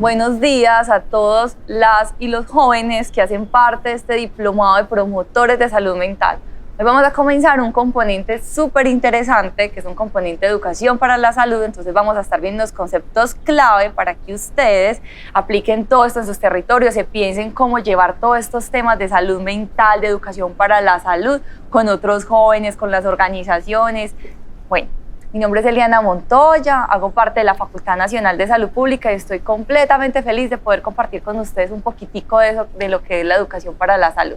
Buenos días a todos las y los jóvenes que hacen parte de este diplomado de promotores de salud mental. Hoy vamos a comenzar un componente súper interesante, que es un componente de educación para la salud. Entonces vamos a estar viendo los conceptos clave para que ustedes apliquen todo esto en sus territorios, se piensen cómo llevar todos estos temas de salud mental, de educación para la salud, con otros jóvenes, con las organizaciones. Bueno, mi nombre es Eliana Montoya, hago parte de la Facultad Nacional de Salud Pública y estoy completamente feliz de poder compartir con ustedes un poquitico de lo que es la educación para la salud.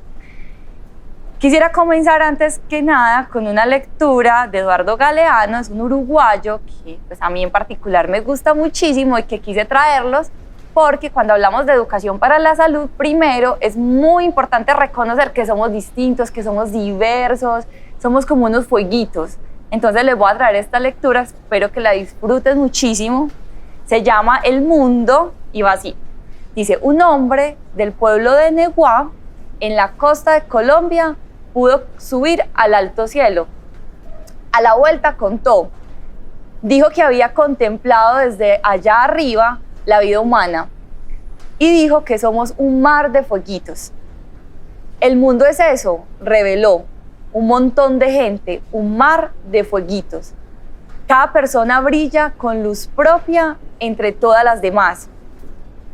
Quisiera comenzar antes que nada con una lectura de Eduardo Galeano, es un uruguayo que pues, a mí en particular me gusta muchísimo y que quise traerlos porque cuando hablamos de educación para la salud, primero es muy importante reconocer que somos distintos, que somos diversos, somos como unos fueguitos. Entonces les voy a traer esta lectura, espero que la disfruten muchísimo. Se llama El Mundo y va así. Dice, un hombre del pueblo de Neguá, en la costa de Colombia, pudo subir al alto cielo. A la vuelta contó, dijo que había contemplado desde allá arriba la vida humana y dijo que somos un mar de fueguitos. El mundo es eso, reveló. Un montón de gente, un mar de fueguitos. Cada persona brilla con luz propia entre todas las demás.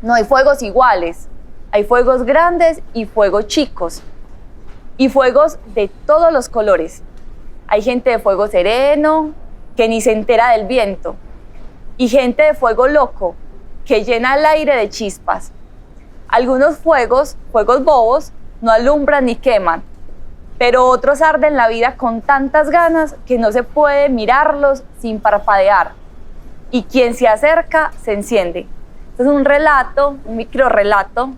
No hay fuegos iguales, hay fuegos grandes y fuegos chicos. Y fuegos de todos los colores. Hay gente de fuego sereno, que ni se entera del viento. Y gente de fuego loco, que llena el aire de chispas. Algunos fuegos bobos, no alumbran ni queman. Pero otros arden la vida con tantas ganas que no se puede mirarlos sin parpadear. Y quien se acerca se enciende. Este es un relato, un microrrelato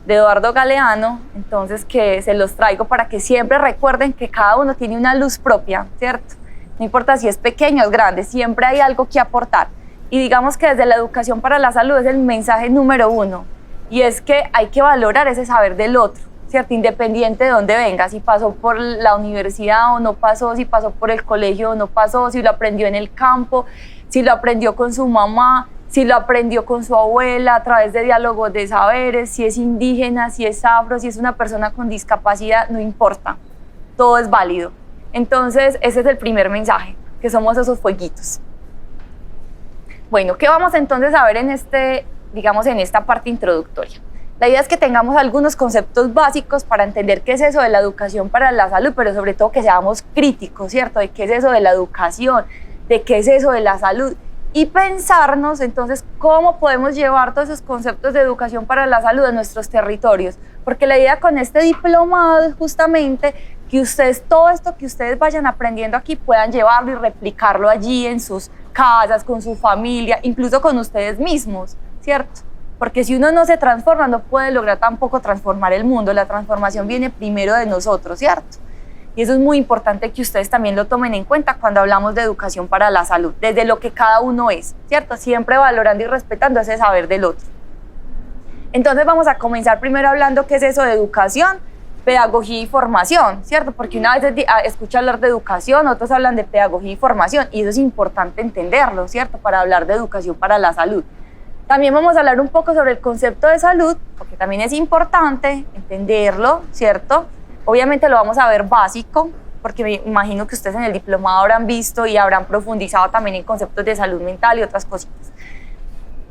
de Eduardo Galeano, entonces que se los traigo para que siempre recuerden que cada uno tiene una luz propia, ¿cierto? No importa si es pequeño o es grande, siempre hay algo que aportar. Y digamos que desde la educación para la salud es el mensaje número uno, y es que hay que valorar ese saber del otro, ¿cierto? Independiente de dónde venga, si pasó por la universidad o no pasó, si pasó por el colegio o no pasó, si lo aprendió en el campo, si lo aprendió con su mamá, si lo aprendió con su abuela a través de diálogos de saberes, si es indígena, si es afro, si es una persona con discapacidad, no importa, todo es válido. Entonces, ese es el primer mensaje, que somos esos fueguitos. Bueno, ¿qué vamos entonces a ver en esta parte introductoria? La idea es que tengamos algunos conceptos básicos para entender qué es eso de la educación para la salud, pero sobre todo que seamos críticos, ¿cierto? De qué es eso de la educación, de qué es eso de la salud, y pensarnos entonces cómo podemos llevar todos esos conceptos de educación para la salud a nuestros territorios, porque la idea con este diplomado es justamente que ustedes, todo esto que ustedes vayan aprendiendo aquí puedan llevarlo y replicarlo allí en sus casas, con su familia, incluso con ustedes mismos, ¿cierto? Porque si uno no se transforma, no puede lograr tampoco transformar el mundo. La transformación viene primero de nosotros, ¿cierto? Y eso es muy importante que ustedes también lo tomen en cuenta cuando hablamos de educación para la salud, desde lo que cada uno es, ¿cierto? Siempre valorando y respetando ese saber del otro. Entonces vamos a comenzar primero hablando qué es eso de educación, pedagogía y formación, ¿cierto? Porque una vez escucha hablar de educación, otros hablan de pedagogía y formación, y eso es importante entenderlo, ¿cierto? Para hablar de educación para la salud. También vamos a hablar un poco sobre el concepto de salud, porque también es importante entenderlo, ¿cierto? Obviamente lo vamos a ver básico, porque me imagino que ustedes en el diplomado habrán visto y habrán profundizado también en conceptos de salud mental y otras cositas.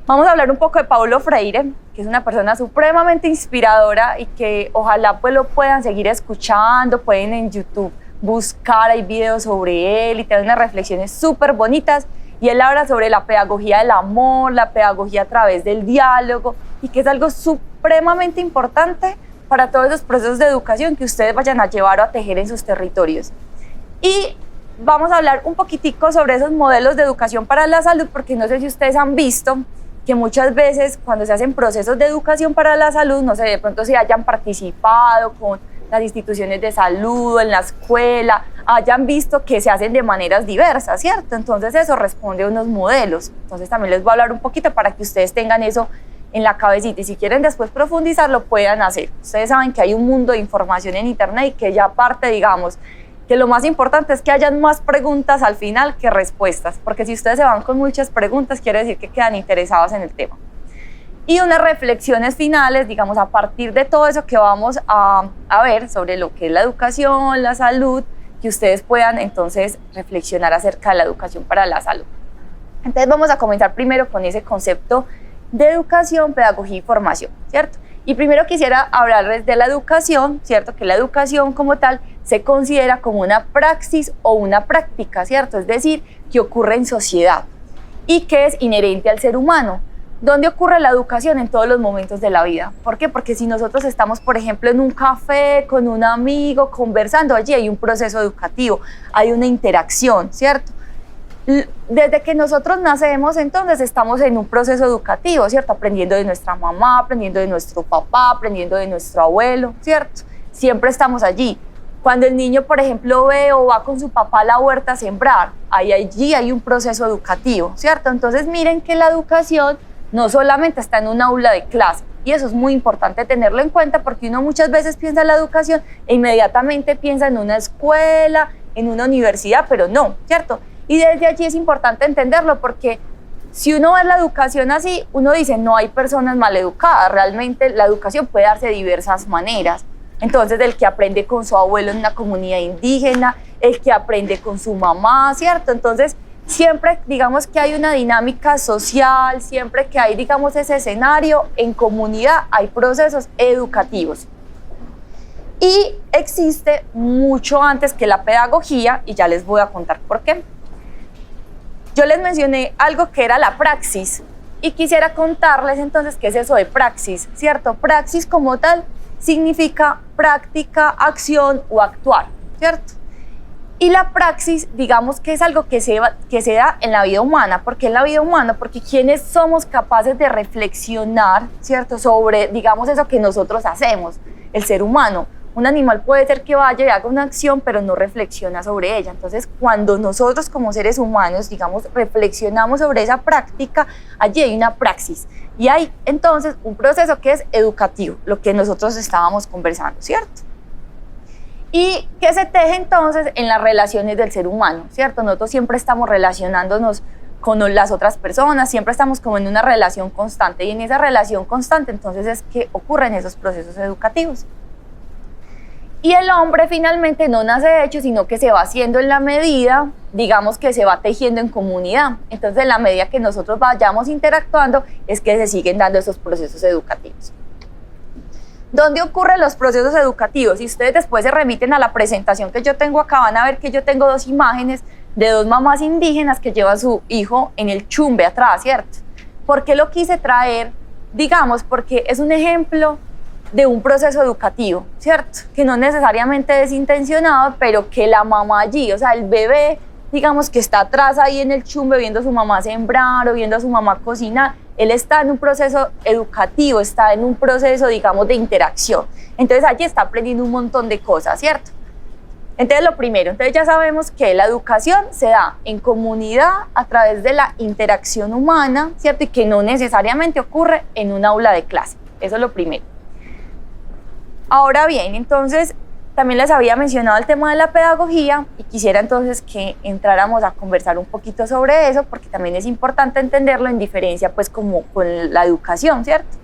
Vamos a hablar un poco de Paulo Freire, que es una persona supremamente inspiradora y que ojalá pues lo puedan seguir escuchando, pueden en YouTube buscar, hay videos sobre él y tiene unas reflexiones súper bonitas. Y él habla sobre la pedagogía del amor, la pedagogía a través del diálogo, y que es algo supremamente importante para todos esos procesos de educación que ustedes vayan a llevar o a tejer en sus territorios. Y vamos a hablar un poquitico sobre esos modelos de educación para la salud, porque no sé si ustedes han visto que muchas veces cuando se hacen procesos de educación para la salud, no sé, de pronto si hayan participado con las instituciones de salud, en la escuela, hayan visto que se hacen de maneras diversas, ¿cierto? Entonces eso responde a unos modelos. Entonces también les voy a hablar un poquito para que ustedes tengan eso en la cabecita y si quieren después profundizar lo puedan hacer. Ustedes saben que hay un mundo de información en internet y que ya aparte, digamos, que lo más importante es que hayan más preguntas al final que respuestas, porque si ustedes se van con muchas preguntas quiere decir que quedan interesados en el tema. y unas reflexiones finales, digamos, a partir de todo eso que vamos a ver sobre lo que es la educación, la salud, que ustedes puedan entonces reflexionar acerca de la educación para la salud. Entonces vamos a comenzar primero con ese concepto de educación, pedagogía y formación, ¿cierto? Y primero quisiera hablarles de la educación, ¿cierto? Que la educación como tal se considera como una praxis o una práctica, ¿cierto? Es decir, que ocurre en sociedad y que es inherente al ser humano. ¿Dónde ocurre la educación? En todos los momentos de la vida. ¿Por qué? Porque si nosotros estamos, por ejemplo, en un café con un amigo conversando, allí hay un proceso educativo, hay una interacción, ¿cierto? Desde que nosotros nacemos, entonces estamos en un proceso educativo, ¿cierto? Aprendiendo de nuestra mamá, aprendiendo de nuestro papá, aprendiendo de nuestro abuelo, ¿cierto? Siempre estamos allí. Cuando el niño, por ejemplo, ve o va con su papá a la huerta a sembrar, allí hay un proceso educativo, ¿cierto? Entonces miren que la educación no solamente está en un aula de clase, y eso es muy importante tenerlo en cuenta porque uno muchas veces piensa en la educación e inmediatamente piensa en una escuela, en una universidad, pero no, ¿cierto? Y desde allí es importante entenderlo porque si uno ve la educación así, uno dice no hay personas maleducadas, realmente la educación puede darse de diversas maneras. Entonces el que aprende con su abuelo en una comunidad indígena, el que aprende con su mamá, ¿cierto? Entonces siempre digamos que hay una dinámica social, siempre que hay digamos ese escenario en comunidad hay procesos educativos. Y existe mucho antes que la pedagogía y ya les voy a contar por qué. Yo les mencioné algo que era la praxis y quisiera contarles entonces qué es eso de praxis, ¿cierto? Praxis como tal significa práctica, acción o actuar, ¿cierto? Y la praxis, digamos que es algo que se da en la vida humana. ¿Por qué en la vida humana? Porque quienes somos capaces de reflexionar, ¿cierto? Sobre, digamos, eso que nosotros hacemos, el ser humano. Un animal puede ser que vaya y haga una acción, pero no reflexiona sobre ella. Entonces, cuando nosotros como seres humanos, digamos, reflexionamos sobre esa práctica, allí hay una praxis. Y hay entonces un proceso que es educativo, lo que nosotros estábamos conversando, ¿cierto? Y que se teje entonces en las relaciones del ser humano, ¿cierto? Nosotros siempre estamos relacionándonos con las otras personas, siempre estamos como en una relación constante y en esa relación constante entonces es que ocurren esos procesos educativos. Y el hombre finalmente no nace hecho, sino que se va haciendo en la medida, digamos que se va tejiendo en comunidad. Entonces en la medida que nosotros vayamos interactuando es que se siguen dando esos procesos educativos. ¿Dónde ocurren los procesos educativos? Si ustedes después se remiten a la presentación que yo tengo acá, van a ver que yo tengo dos imágenes de dos mamás indígenas que llevan a su hijo en el chumbe atrás, ¿cierto? ¿Por qué lo quise traer? Digamos, porque es un ejemplo de un proceso educativo, ¿cierto? Que no necesariamente es intencionado, pero que la mamá allí, o sea, el bebé, digamos que está atrás ahí en el chumbe viendo a su mamá sembrar o viendo a su mamá cocinar, él está en un proceso educativo, está en un proceso, digamos, de interacción. Entonces allí está aprendiendo un montón de cosas, ¿cierto? Entonces lo primero, entonces ya sabemos que la educación se da en comunidad a través de la interacción humana, ¿cierto? Y que no necesariamente ocurre en un aula de clase, eso es lo primero. Ahora bien, entonces también les había mencionado el tema de la pedagogía y quisiera entonces que entráramos a conversar un poquito sobre eso porque también es importante entenderlo en diferencia pues como con la educación, ¿cierto?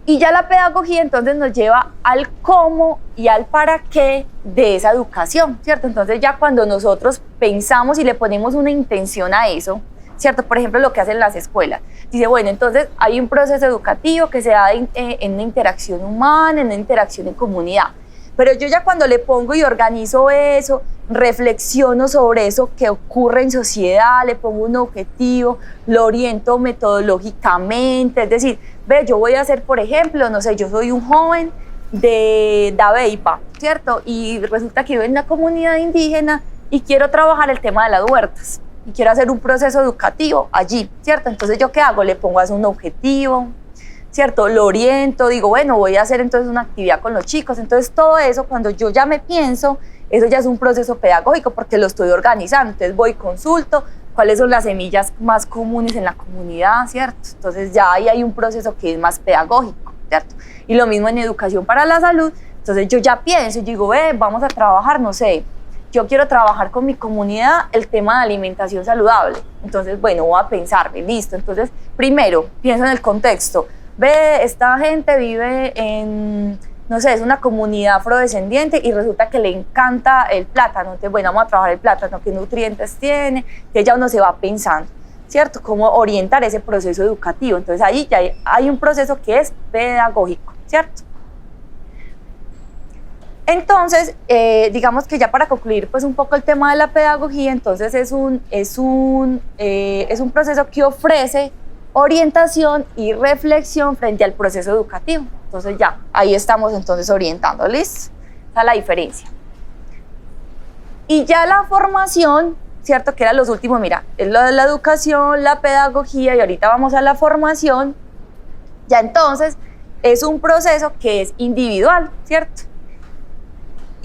Y ya la pedagogía entonces nos lleva al cómo y al para qué de esa educación, ¿cierto? Entonces ya cuando nosotros pensamos y le ponemos una intención a eso, ¿cierto? Por ejemplo, lo que hacen las escuelas. Dice, bueno, entonces hay un proceso educativo que se da en una interacción humana, en una interacción en comunidad. Pero yo ya cuando le pongo y organizo eso, reflexiono sobre eso que ocurre en sociedad, le pongo un objetivo, lo oriento metodológicamente, es decir, ve, yo voy a hacer, por ejemplo, no sé, yo soy un joven de Dabeipa, ¿cierto? Y resulta que vivo en una comunidad indígena y quiero trabajar el tema de las huertas y quiero hacer un proceso educativo allí, ¿cierto? Entonces, ¿yo qué hago? Le pongo a eso un objetivo, ¿cierto? Lo oriento, digo, bueno, voy a hacer entonces una actividad con los chicos. Entonces, todo eso, cuando yo ya me pienso, eso ya es un proceso pedagógico porque lo estoy organizando. Entonces, voy y consulto cuáles son las semillas más comunes en la comunidad, ¿cierto? Entonces, ya ahí hay un proceso que es más pedagógico, ¿cierto? Y lo mismo en educación para la salud. Entonces, yo ya pienso y digo, vamos a trabajar, no sé, yo quiero trabajar con mi comunidad el tema de alimentación saludable. Entonces, bueno, voy a pensarme, listo. Entonces, primero, pienso en el contexto. Ve, esta gente vive en, no sé, es una comunidad afrodescendiente y resulta que le encanta el plátano. Entonces, bueno, vamos a trabajar el plátano, qué nutrientes tiene. Entonces ya uno se va pensando, ¿cierto? Cómo orientar ese proceso educativo. Entonces ahí ya hay un proceso que es pedagógico, ¿cierto? Entonces, digamos que ya para concluir pues un poco el tema de la pedagogía, entonces es un proceso que ofrece orientación y reflexión frente al proceso educativo. Entonces ya, ahí estamos entonces orientando, ¿listo? Esa es la diferencia. Y ya la formación, ¿cierto? Que eran los últimos, mira, es lo de la educación, la pedagogía y ahorita vamos a la formación. Ya entonces es un proceso que es individual, ¿cierto?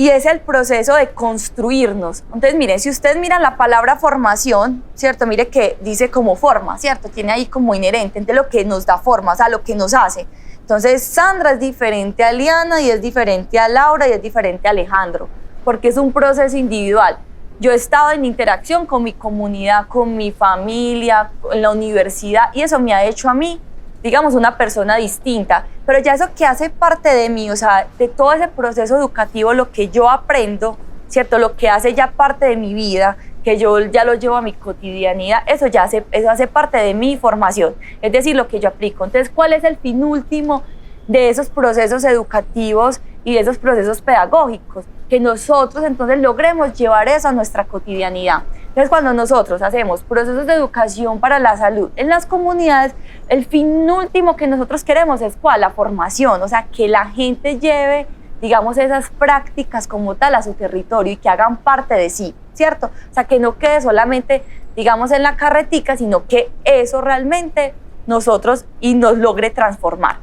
Y es el proceso de construirnos. Entonces, miren, si ustedes miran la palabra formación, ¿cierto? Mire que dice como forma, ¿cierto? Tiene ahí como inherente, entre lo que nos da forma, o sea, lo que nos hace. Entonces, Sandra es diferente a Liana y es diferente a Laura y es diferente a Alejandro, porque es un proceso individual. Yo he estado en interacción con mi comunidad, con mi familia, en la universidad, y eso me ha hecho a mí, digamos, una persona distinta, pero ya eso que hace parte de mí, o sea, de todo ese proceso educativo, lo que yo aprendo, ¿cierto? Lo que hace ya parte de mi vida, que yo ya lo llevo a mi cotidianidad, eso hace parte de mi formación, es decir, lo que yo aplico. Entonces, ¿cuál es el fin último de esos procesos educativos y de esos procesos pedagógicos? Que nosotros entonces logremos llevar eso a nuestra cotidianidad. Entonces, cuando nosotros hacemos procesos de educación para la salud en las comunidades, el fin último que nosotros queremos es ¿cuál? La formación, o sea, que la gente lleve, digamos, esas prácticas como tal a su territorio y que hagan parte de sí, ¿cierto? O sea, que no quede solamente, digamos, en la carretica, sino que eso realmente nosotros y nos logre transformar.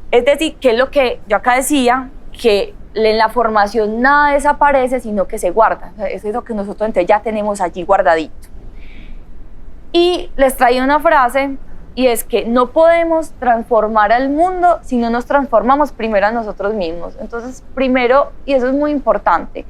Es decir, que es lo que yo acá decía, que en la formación nada desaparece, sino que se guarda. O sea, eso es lo que nosotros entonces ya tenemos allí guardadito. Y les traigo una frase, y es que no podemos transformar al mundo si no nos transformamos primero a nosotros mismos. Entonces, primero, y eso es muy importante,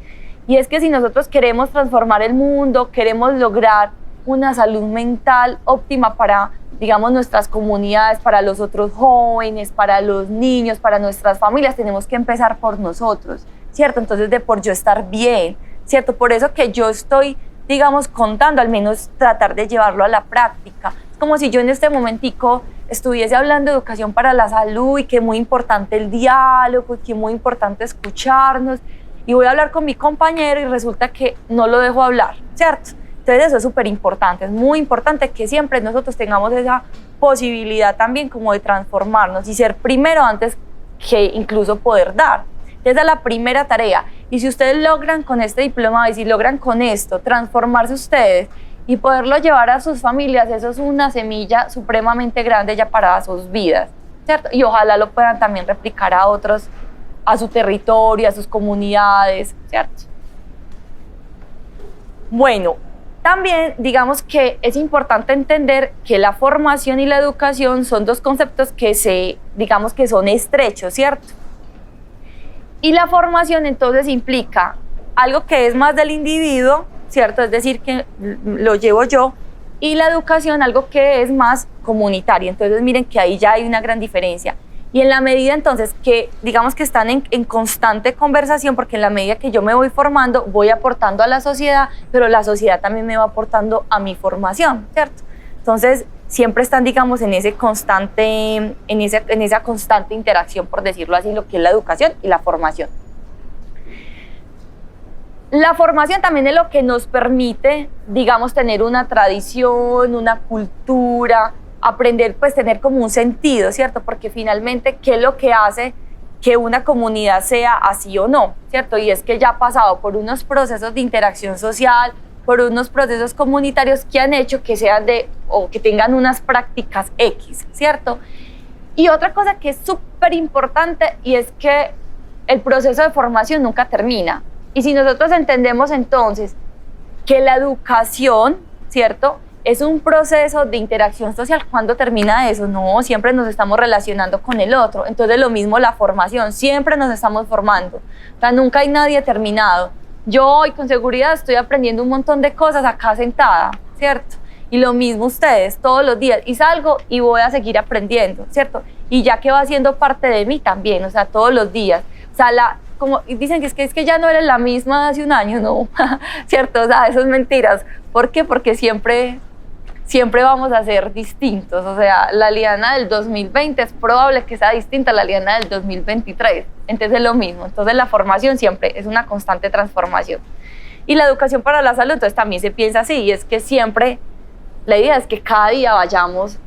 y es que si nosotros queremos transformar el mundo, queremos lograr una salud mental óptima para, digamos, nuestras comunidades, para los otros jóvenes, para los niños, para nuestras familias, tenemos que empezar por nosotros, ¿cierto? Entonces, de por yo estar bien, ¿cierto? Por eso que yo estoy, digamos, contando, al menos tratar de llevarlo a la práctica. Es como si yo en este momentico estuviese hablando de educación para la salud y que es muy importante el diálogo y que es muy importante escucharnos, y voy a hablar con mi compañero y resulta que no lo dejo hablar, ¿cierto? Entonces eso es súper importante, es muy importante que siempre nosotros tengamos esa posibilidad también como de transformarnos y ser primero antes que incluso poder dar. Esa es la primera tarea. Y si ustedes logran con este diplomado y si logran con esto transformarse ustedes y poderlo llevar a sus familias, eso es una semilla supremamente grande ya para sus vidas, ¿cierto? Y ojalá lo puedan también replicar a otros, a su territorio, a sus comunidades, ¿cierto? Bueno, también digamos que es importante entender que la formación y la educación son dos conceptos que digamos que son estrechos, ¿cierto? Y la formación entonces implica algo que es más del individuo, ¿cierto? Es decir, que lo llevo yo, y la educación algo que es más comunitario. Entonces miren que ahí ya hay una gran diferencia. Y en la medida entonces que digamos que están en constante conversación, porque en la medida que yo me voy formando, voy aportando a la sociedad, pero la sociedad también me va aportando a mi formación, ¿cierto? Entonces siempre están, digamos, en esa constante interacción, por decirlo así, lo que es la educación y la formación. La formación también es lo que nos permite, digamos, tener una tradición, una cultura, aprender, pues tener como un sentido, ¿cierto? Porque finalmente, ¿qué es lo que hace que una comunidad sea así o no, ¿cierto? Y es que ya ha pasado por unos procesos de interacción social, por unos procesos comunitarios que han hecho que sean o que tengan unas prácticas X, ¿cierto? Y otra cosa que es súper importante y es que el proceso de formación nunca termina. Y si nosotros entendemos entonces que la educación, ¿cierto?, es un proceso de interacción social, ¿cuándo termina eso? No, siempre nos estamos relacionando con el otro. Entonces lo mismo la formación, siempre nos estamos formando. O sea, nunca hay nadie terminado. Yo hoy con seguridad estoy aprendiendo un montón de cosas acá sentada, ¿cierto? Y lo mismo ustedes, todos los días. Y salgo y voy a seguir aprendiendo, ¿cierto? Y ya que va siendo parte de mí también, o sea, todos los días. O sea, como dicen que es que ya no eres la misma de hace un año, no, ¿cierto? O sea, eso es mentiras. ¿Por qué? Porque siempre vamos a ser distintos. O sea, la Liana del 2020 es probable que sea distinta a la Liana del 2023. Entonces es lo mismo. Entonces la formación siempre es una constante transformación. Y la educación para la salud, entonces también se piensa así, y es que siempre la idea es que cada día vayamos,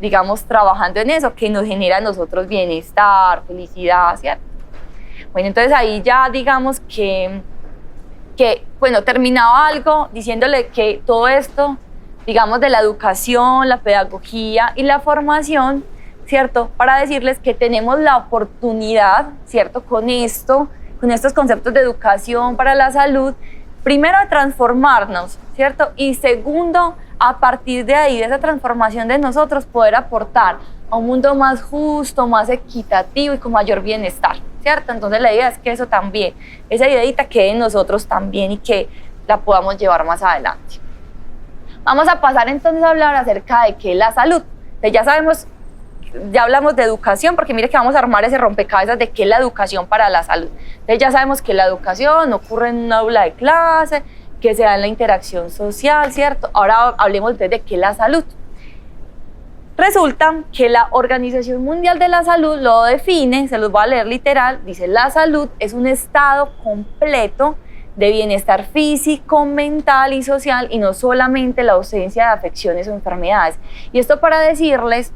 digamos, trabajando en eso, que nos genera a nosotros bienestar, felicidad, ¿cierto? Bueno, entonces ahí ya digamos que bueno, terminaba algo diciéndole que todo esto, digamos, de la educación, la pedagogía y la formación, ¿cierto? Para decirles que tenemos la oportunidad, ¿cierto? Con estos conceptos de educación para la salud, primero de transformarnos, ¿cierto? Y segundo, a partir de ahí, de esa transformación de nosotros, poder aportar a un mundo más justo, más equitativo y con mayor bienestar, ¿cierto? Entonces la idea es que eso también, esa ideita quede en nosotros también y que la podamos llevar más adelante. Vamos a pasar entonces a hablar acerca de qué es la salud. Entonces ya sabemos, ya hablamos de educación, porque mire que vamos a armar ese rompecabezas de qué es la educación para la salud. Entonces ya sabemos que la educación ocurre en una aula de clase, que se da en la interacción social, ¿cierto? Ahora hablemos de qué es la salud. Resulta que la Organización Mundial de la Salud lo define, se los voy a leer literal, dice: la salud es un estado completo de bienestar físico, mental y social, y no solamente la ausencia de afecciones o enfermedades. Y esto para decirles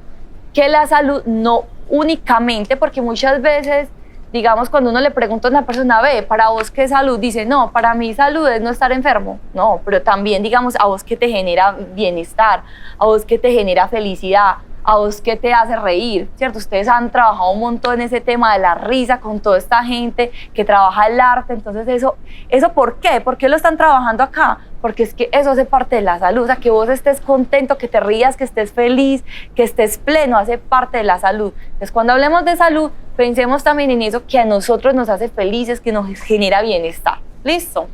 que la salud no únicamente, porque muchas veces, digamos, cuando uno le pregunta a una persona, ve, ¿para vos qué es salud? Dice, no, para mí salud es no estar enfermo. No, pero también, digamos, a vos qué te genera bienestar, a vos qué te genera felicidad, a vos qué te hace reír, ¿cierto? Ustedes han trabajado un montón en ese tema de la risa con toda esta gente que trabaja el arte. Entonces ¿eso por qué? ¿Por qué lo están trabajando acá? Porque es que eso hace parte de la salud. O sea, que vos estés contento, que te rías, que estés feliz, que estés pleno, hace parte de la salud. Entonces cuando hablemos de salud, pensemos también en eso que a nosotros nos hace felices, que nos genera bienestar. ¿Listo?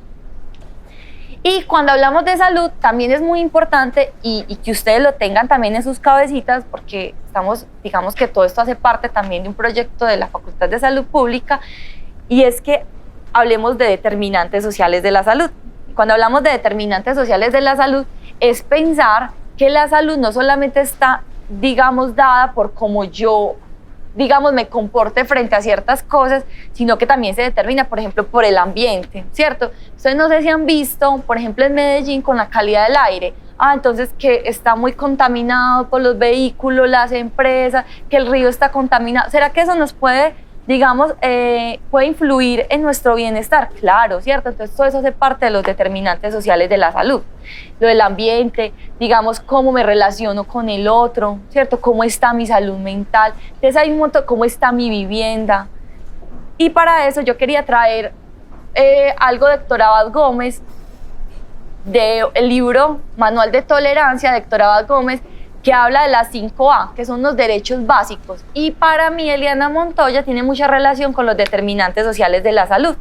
Y cuando hablamos de salud, también es muy importante y que ustedes lo tengan también en sus cabecitas, porque digamos que todo esto hace parte también de un proyecto de la Facultad de Salud Pública, y es que hablemos de determinantes sociales de la salud. Cuando hablamos de determinantes sociales de la salud, es pensar que la salud no solamente está, digamos, dada por cómo yo, digamos, me comporte frente a ciertas cosas, sino que también se determina, por ejemplo, por el ambiente, ¿cierto? Ustedes no sé si han visto, por ejemplo, en Medellín con la calidad del aire, entonces que está muy contaminado por los vehículos, las empresas, que el río está contaminado. ¿Será que eso nos puede, digamos, puede influir en nuestro bienestar? Claro, ¿cierto? Entonces todo eso hace parte de los determinantes sociales de la salud. Lo del ambiente, digamos, cómo me relaciono con el otro, ¿cierto? Cómo está mi salud mental. Entonces hay un montón, cómo está mi vivienda. Y para eso yo quería traer algo de Héctor Abad Gómez, del libro Manual de Tolerancia de Héctor Abad Gómez, que habla de las 5A, que son los derechos básicos. Y para mí, Eliana Montoya tiene mucha relación con los determinantes sociales de la salud.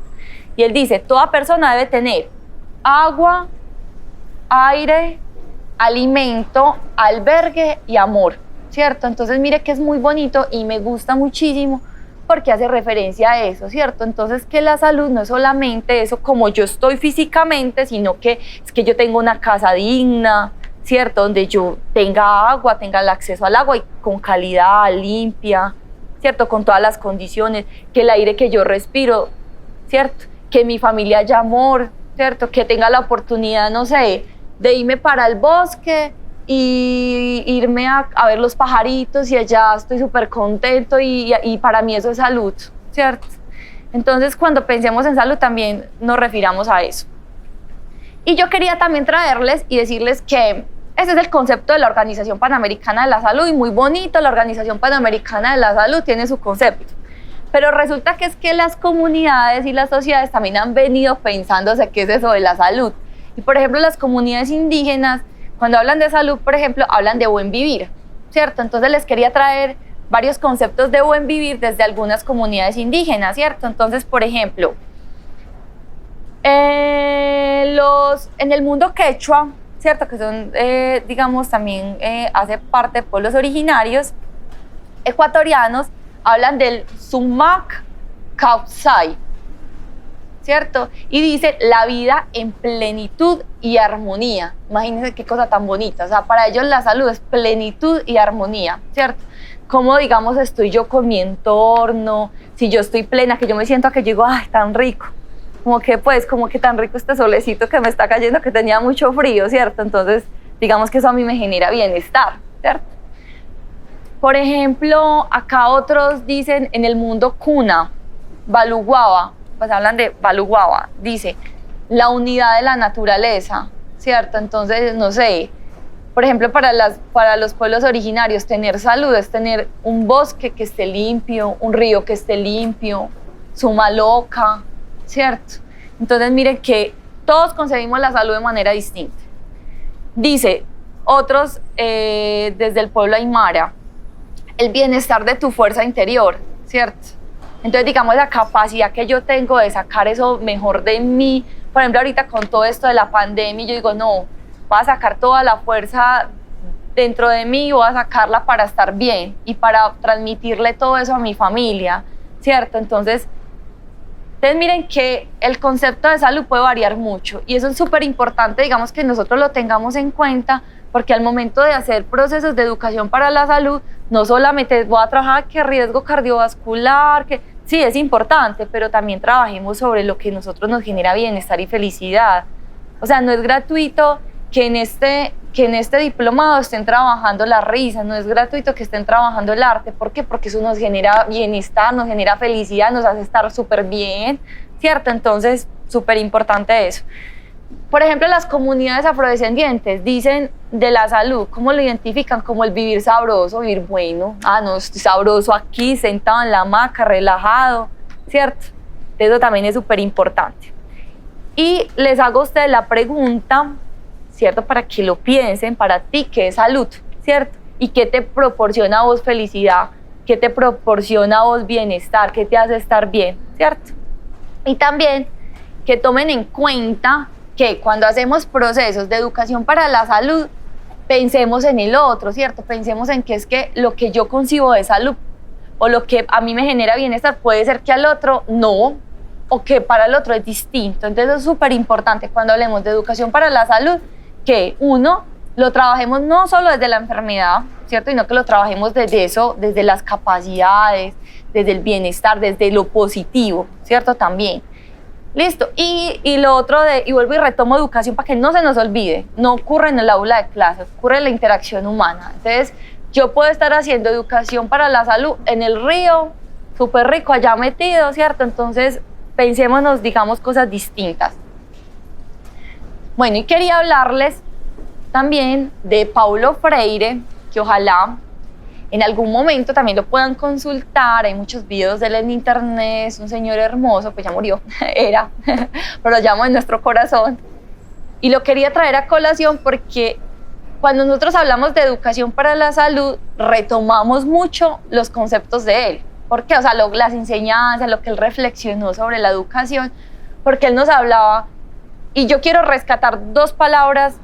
Y él dice, toda persona debe tener agua, aire, alimento, albergue y amor, ¿cierto? Entonces mire que es muy bonito y me gusta muchísimo porque hace referencia a eso, ¿cierto? Entonces que la salud no es solamente eso como yo estoy físicamente, sino que es que yo tengo una casa digna, ¿cierto? Donde yo tenga agua, tenga el acceso al agua y con calidad, limpia, ¿cierto? Con todas las condiciones, que el aire que yo respiro, ¿cierto? Que mi familia haya amor, ¿cierto? Que tenga la oportunidad, no sé, de irme para el bosque y irme a ver los pajaritos y allá estoy súper contento y para mí eso es salud, ¿cierto? Entonces cuando pensemos en salud también nos refiramos a eso. Y yo quería también traerles y decirles que ese es el concepto de la Organización Panamericana de la Salud, y muy bonito, la Organización Panamericana de la Salud tiene su concepto. Pero resulta que es que las comunidades y las sociedades también han venido pensándose qué es eso de la salud. Y por ejemplo, las comunidades indígenas, cuando hablan de salud, por ejemplo, hablan de buen vivir, ¿cierto? Entonces les quería traer varios conceptos de buen vivir desde algunas comunidades indígenas, ¿cierto? Entonces, por ejemplo, En el mundo quechua, ¿cierto? Que son, digamos, también hace parte de pueblos originarios ecuatorianos, hablan del sumac cautsay, ¿cierto? Y dice la vida en plenitud y armonía. Imagínense qué cosa tan bonita. O sea, para ellos la salud es plenitud y armonía, ¿cierto? Cómo, digamos, estoy yo con mi entorno, si yo estoy plena, que yo me siento que digo, ay, tan rico. Como que tan rico este solecito que me está cayendo, que tenía mucho frío, ¿cierto? Entonces, digamos que eso a mí me genera bienestar, ¿cierto? Por ejemplo, acá otros dicen en el mundo cuna, Baluguaba, pues hablan de Baluguaba, dice la unidad de la naturaleza, ¿cierto? Entonces, no sé, por ejemplo, para los pueblos originarios, tener salud es tener un bosque que esté limpio, un río que esté limpio, suma loca, ¿cierto? Entonces, miren que todos concebimos la salud de manera distinta. Dice, otros desde el pueblo aymara, el bienestar de tu fuerza interior, ¿cierto? Entonces, digamos, la capacidad que yo tengo de sacar eso mejor de mí. Por ejemplo, ahorita con todo esto de la pandemia, yo digo, no, voy a sacar toda la fuerza dentro de mí y voy a sacarla para estar bien y para transmitirle todo eso a mi familia, ¿cierto? Entonces miren que el concepto de salud puede variar mucho y eso es súper importante, digamos, que nosotros lo tengamos en cuenta, porque al momento de hacer procesos de educación para la salud, no solamente voy a trabajar que riesgo cardiovascular, que sí es importante, pero también trabajemos sobre lo que a nosotros nos genera bienestar y felicidad. O sea, no es gratuito que en este diplomado estén trabajando la risa, no es gratuito que estén trabajando el arte. ¿Por qué? Porque eso nos genera bienestar, nos genera felicidad, nos hace estar súper bien, ¿cierto? Entonces, súper importante eso. Por ejemplo, las comunidades afrodescendientes dicen de la salud, ¿cómo lo identifican? Como el vivir sabroso, vivir bueno. Ah, no, estoy sabroso aquí, sentado en la hamaca, relajado, ¿cierto? Eso también es súper importante. Y les hago a ustedes la pregunta, ¿cierto? Para que lo piensen, para ti, ¿qué es salud? ¿Cierto? ¿Y qué te proporciona a vos felicidad? ¿Qué te proporciona a vos bienestar? ¿Qué te hace estar bien? ¿Cierto? Y también que tomen en cuenta que cuando hacemos procesos de educación para la salud, pensemos en el otro, ¿cierto? Pensemos en que es que lo que yo concibo de salud o lo que a mí me genera bienestar puede ser que al otro no, o que para el otro es distinto. Entonces es súper importante cuando hablemos de educación para la salud, que uno, lo trabajemos no solo desde la enfermedad, ¿cierto? Sino que lo trabajemos desde eso, desde las capacidades, desde el bienestar, desde lo positivo, ¿cierto? También. Listo. Y lo otro y vuelvo y retomo educación para que no se nos olvide, no ocurre en el aula de clases, ocurre en la interacción humana. Entonces, yo puedo estar haciendo educación para la salud en el río, súper rico, allá metido, ¿cierto? Entonces, pensémonos, digamos, cosas distintas. Bueno, y quería hablarles también de Paulo Freire, que ojalá en algún momento también lo puedan consultar. Hay muchos videos de él en internet. Es un señor hermoso, pues ya murió, era, pero lo llamo en nuestro corazón. Y lo quería traer a colación porque cuando nosotros hablamos de educación para la salud, retomamos mucho los conceptos de él. ¿Por qué? O sea, las enseñanzas, lo que él reflexionó sobre la educación, porque él nos hablaba, y yo quiero rescatar dos palabras,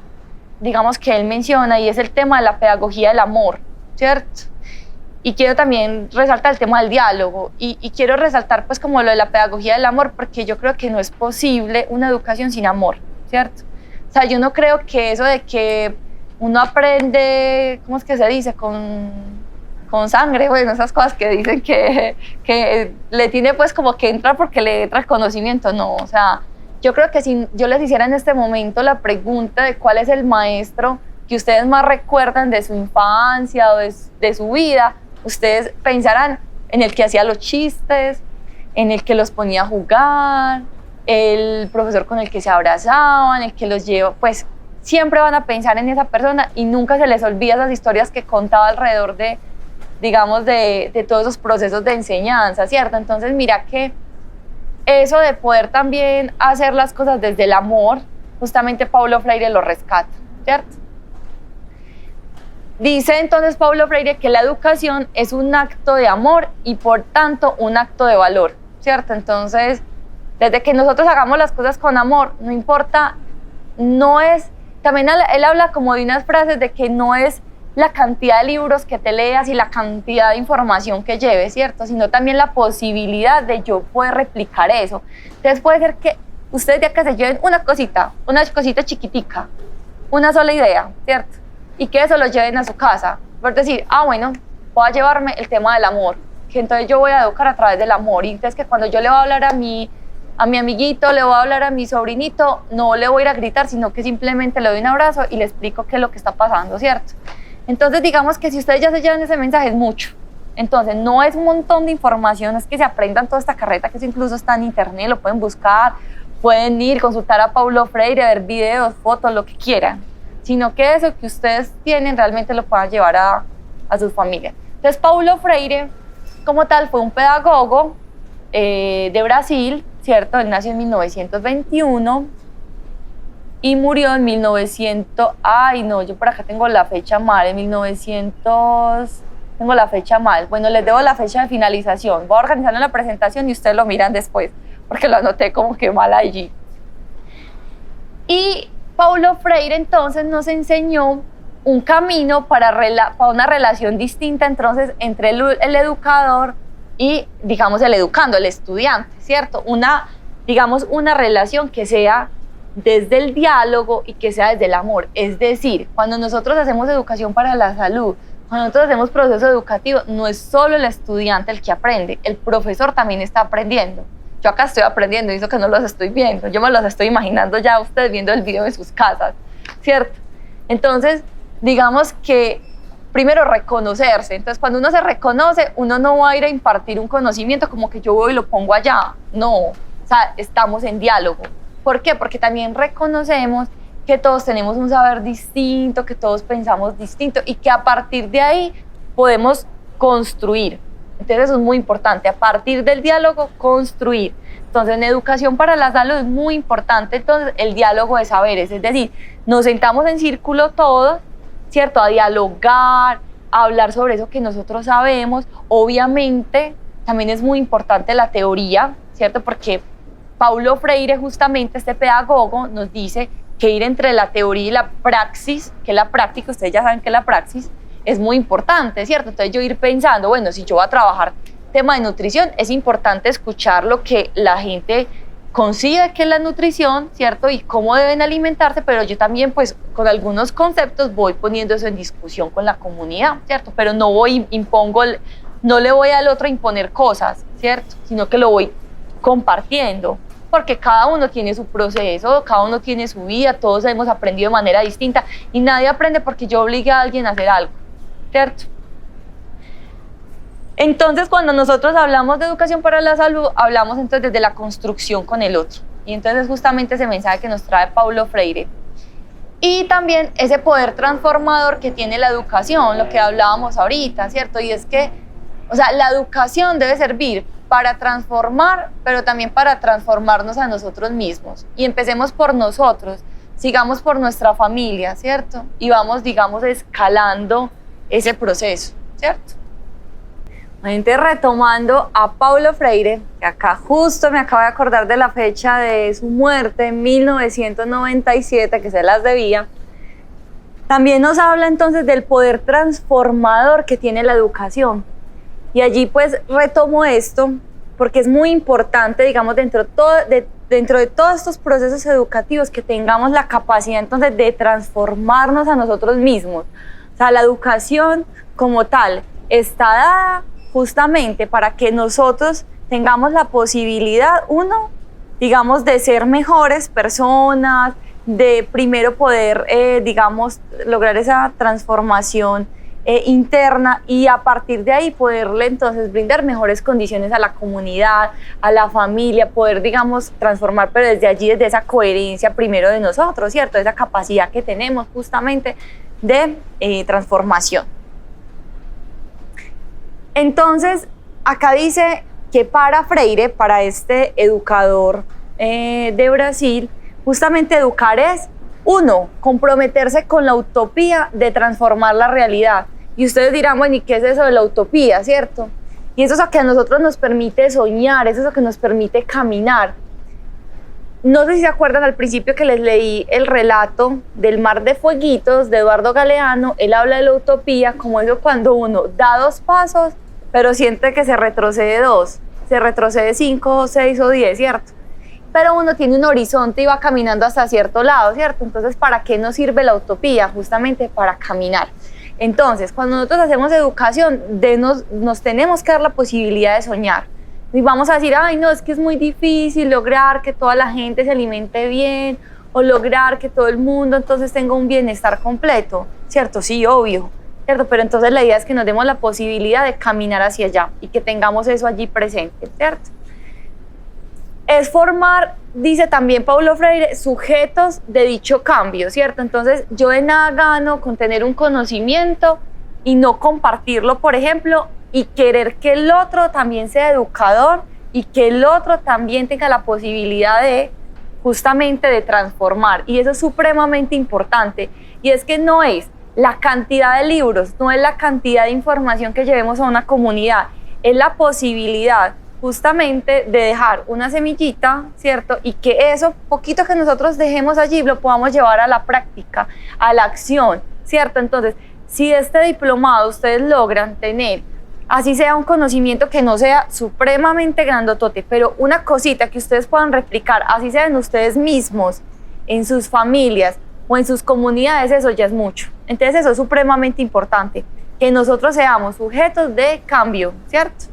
digamos, que él menciona, y es el tema de la pedagogía del amor, ¿cierto? Y quiero también resaltar el tema del diálogo, y quiero resaltar pues como lo de la pedagogía del amor, porque yo creo que no es posible una educación sin amor, ¿cierto? O sea, yo no creo que eso de que uno aprende, ¿cómo es que se dice? Con sangre, bueno, esas cosas que dicen que le tiene pues como que entrar porque le entra el conocimiento, no, o sea, yo creo que si yo les hiciera en este momento la pregunta de cuál es el maestro que ustedes más recuerdan de su infancia o de su vida, ustedes pensarán en el que hacía los chistes, en el que los ponía a jugar, el profesor con el que se abrazaban, el que los lleva, pues siempre van a pensar en esa persona y nunca se les olvida esas historias que contaba alrededor de, digamos, de todos esos procesos de enseñanza, ¿cierto? Entonces mira que eso de poder también hacer las cosas desde el amor, justamente Paulo Freire lo rescata, ¿cierto? Dice entonces Paulo Freire que la educación es un acto de amor y por tanto un acto de valor, ¿cierto? Entonces Desde que nosotros hagamos las cosas con amor, no importa, no es, también él habla como de unas frases de que no es la cantidad de libros que te leas y la cantidad de información que lleves, ¿cierto? Sino también la posibilidad de yo poder replicar eso. Entonces puede ser que ustedes ya que se lleven una cosita chiquitica, una sola idea, ¿cierto? Y que eso lo lleven a su casa. Por decir, bueno, voy a llevarme el tema del amor, que entonces yo voy a educar a través del amor. Y entonces que cuando yo le voy a hablar a mi amiguito, le voy a hablar a mi sobrinito, no le voy a ir a gritar, sino que simplemente le doy un abrazo y le explico qué es lo que está pasando, ¿cierto? Entonces digamos que si ustedes ya se llevan ese mensaje es mucho. Entonces no es un montón de información, es que se aprendan toda esta carreta, que eso incluso está en internet, lo pueden buscar, pueden ir, consultar a Paulo Freire, ver videos, fotos, lo que quieran, sino que eso que ustedes tienen realmente lo puedan llevar a sus familias. Entonces Paulo Freire como tal fue un pedagogo de Brasil, ¿cierto? Él nació en 1921 y murió en 1900, yo por acá tengo la fecha mal, en 1900, tengo la fecha mal, bueno, les debo la fecha de finalización, voy a organizar la presentación y ustedes lo miran después, porque lo anoté como que mal allí. Y Paulo Freire entonces nos enseñó un camino para una relación distinta entonces entre el educador y, digamos, el educando, el estudiante, ¿cierto? Una relación que sea desde el diálogo y que sea desde el amor. Es decir, cuando nosotros hacemos educación para la salud, cuando nosotros hacemos proceso educativo, no es solo el estudiante el que aprende, el profesor también está aprendiendo. Yo acá estoy aprendiendo y eso que no los estoy viendo, yo me los estoy imaginando ya ustedes viendo el video en sus casas, ¿cierto? Entonces, digamos que primero reconocerse. Entonces, cuando uno se reconoce, uno no va a ir a impartir un conocimiento como que yo voy y lo pongo allá. No, o sea, estamos en diálogo. ¿Por qué? Porque también reconocemos que todos tenemos un saber distinto, que todos pensamos distinto y que a partir de ahí podemos construir. Entonces, eso es muy importante. A partir del diálogo, construir. Entonces, en educación para la salud es muy importante entonces el diálogo de saberes. Es decir, nos sentamos en círculo todos, ¿cierto? A dialogar, a hablar sobre eso que nosotros sabemos. Obviamente, también es muy importante la teoría, ¿cierto? Porque Paulo Freire, justamente este pedagogo, nos dice que ir entre la teoría y la praxis, que la práctica, ustedes ya saben que la praxis es muy importante, ¿cierto? Entonces yo ir pensando, bueno, si yo voy a trabajar tema de nutrición, es importante escuchar lo que la gente concibe que es la nutrición, ¿cierto? Y cómo deben alimentarse, pero yo también, pues, con algunos conceptos voy poniendo eso en discusión con la comunidad, ¿cierto? Pero no no le voy al otro a imponer cosas, ¿cierto? Sino que lo voy compartiendo, porque cada uno tiene su proceso, cada uno tiene su vida, todos hemos aprendido de manera distinta y nadie aprende porque yo obligue a alguien a hacer algo, ¿cierto? Entonces, cuando nosotros hablamos de educación para la salud, hablamos entonces desde la construcción con el otro. Y entonces justamente ese mensaje que nos trae Paulo Freire. Y también ese poder transformador que tiene la educación, lo que hablábamos ahorita, ¿cierto? Y es que, o sea, la educación debe servir para transformar, pero también para transformarnos a nosotros mismos. Y empecemos por nosotros, sigamos por nuestra familia, ¿cierto? Y vamos, digamos, escalando ese proceso, ¿cierto? Entonces, retomando a Paulo Freire, que acá justo me acabo de acordar de la fecha de su muerte, en 1997, que se las debía, también nos habla entonces del poder transformador que tiene la educación. Y allí pues retomo esto, porque es muy importante, digamos, dentro de todos estos procesos educativos, que tengamos la capacidad entonces de transformarnos a nosotros mismos. O sea, la educación como tal está dada justamente para que nosotros tengamos la posibilidad, uno, digamos, de ser mejores personas, de primero poder, digamos, lograr esa transformación interna y a partir de ahí poderle entonces brindar mejores condiciones a la comunidad, a la familia, poder, digamos, transformar, pero desde allí, desde esa coherencia primero de nosotros, ¿cierto? Esa capacidad que tenemos justamente de transformación. Entonces, acá dice que para Freire, para este educador de Brasil, justamente educar es, uno, comprometerse con la utopía de transformar la realidad. Y ustedes dirán, bueno, ¿y qué es eso de la utopía, cierto? Y eso es lo que a nosotros nos permite soñar, eso es lo que nos permite caminar. no sé si se acuerdan al principio que les leí el relato del Mar de Fueguitos de Eduardo Galeano. Él habla de la utopía como eso cuando uno da 2 pasos, pero siente que se retrocede 2, se retrocede 5, 6 o 10, ¿cierto? Pero uno tiene un horizonte y va caminando hasta cierto lado, ¿cierto? Entonces, ¿para qué nos sirve la utopía? Justamente para caminar. Entonces, cuando nosotros hacemos educación, nos tenemos que dar la posibilidad de soñar. Y vamos a decir, ay, no, es que es muy difícil lograr que toda la gente se alimente bien o lograr que todo el mundo entonces tenga un bienestar completo, ¿cierto? Sí, obvio, ¿cierto? Pero entonces la idea es que nos demos la posibilidad de caminar hacia allá y que tengamos eso allí presente, ¿cierto? Es formar, dice también Paulo Freire, sujetos de dicho cambio, ¿cierto? Entonces, yo de nada gano con tener un conocimiento y no compartirlo, por ejemplo, y querer que el otro también sea educador y que el otro también tenga la posibilidad de, justamente, de transformar. Y eso es supremamente importante. Y es que no es la cantidad de libros, no es la cantidad de información que llevemos a una comunidad, es la posibilidad justamente de dejar una semillita, ¿cierto? Y que eso poquito que nosotros dejemos allí lo podamos llevar a la práctica, a la acción, ¿cierto? Entonces, si este diplomado ustedes logran tener, así sea un conocimiento que no sea supremamente grandotote, pero una cosita que ustedes puedan replicar, así sea en ustedes mismos, en sus familias o en sus comunidades, eso ya es mucho. Entonces, eso es supremamente importante, que nosotros seamos sujetos de cambio, ¿cierto?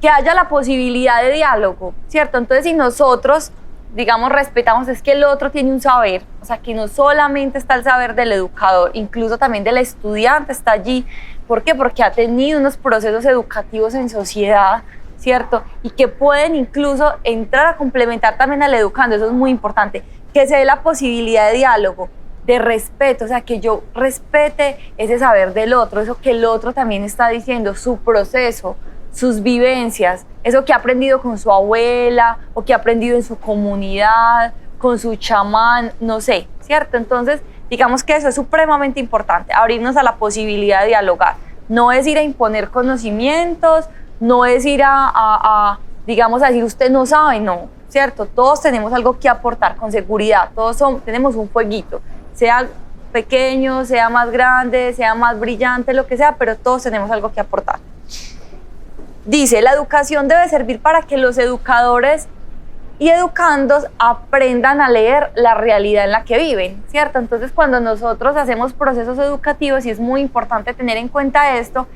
Que haya la posibilidad de diálogo, ¿cierto? Entonces, si nosotros, digamos, respetamos, es que el otro tiene un saber, o sea, que no solamente está el saber del educador, incluso también del estudiante está allí. ¿Por qué? Porque ha tenido unos procesos educativos en sociedad, ¿cierto? Y que pueden incluso entrar a complementar también al educando, eso es muy importante, que se dé la posibilidad de diálogo, de respeto, o sea, que yo respete ese saber del otro, eso que el otro también está diciendo, su proceso, sus vivencias, eso que ha aprendido con su abuela o que ha aprendido en su comunidad, con su chamán, no sé, ¿cierto? Entonces, digamos que eso es supremamente importante, abrirnos a la posibilidad de dialogar. No es ir a imponer conocimientos, no es ir digamos, a decir usted no sabe, no, ¿cierto? Todos tenemos algo que aportar con seguridad, tenemos un fueguito, sea pequeño, sea más grande, sea más brillante, lo que sea, pero todos tenemos algo que aportar. Dice, la educación debe servir para que los educadores y educandos aprendan a leer la realidad en la que viven, ¿cierto? Entonces, cuando nosotros hacemos procesos educativos, y es muy importante tener en cuenta esto,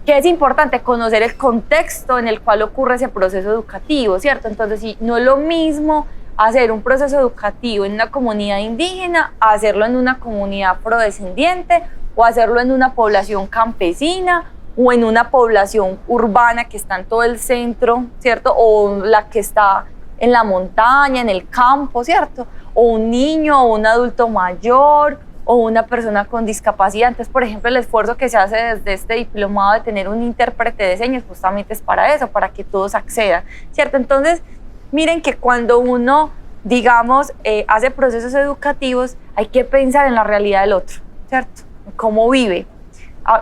que es importante conocer el contexto en el cual ocurre ese proceso educativo, ¿cierto? Entonces, si no es lo mismo hacer un proceso educativo en una comunidad indígena, hacerlo en una comunidad afrodescendiente, o hacerlo en una población campesina, o en una población urbana que está en todo el centro, ¿cierto? O la que está en la montaña, en el campo, ¿cierto? O un niño, o un adulto mayor, o una persona con discapacidad. Entonces, por ejemplo, el esfuerzo que se hace desde este diplomado de tener un intérprete de señas justamente es para eso, para que todos accedan, ¿cierto? Entonces, miren que cuando uno, digamos, hace procesos educativos, hay que pensar en la realidad del otro, ¿cierto? Cómo vive.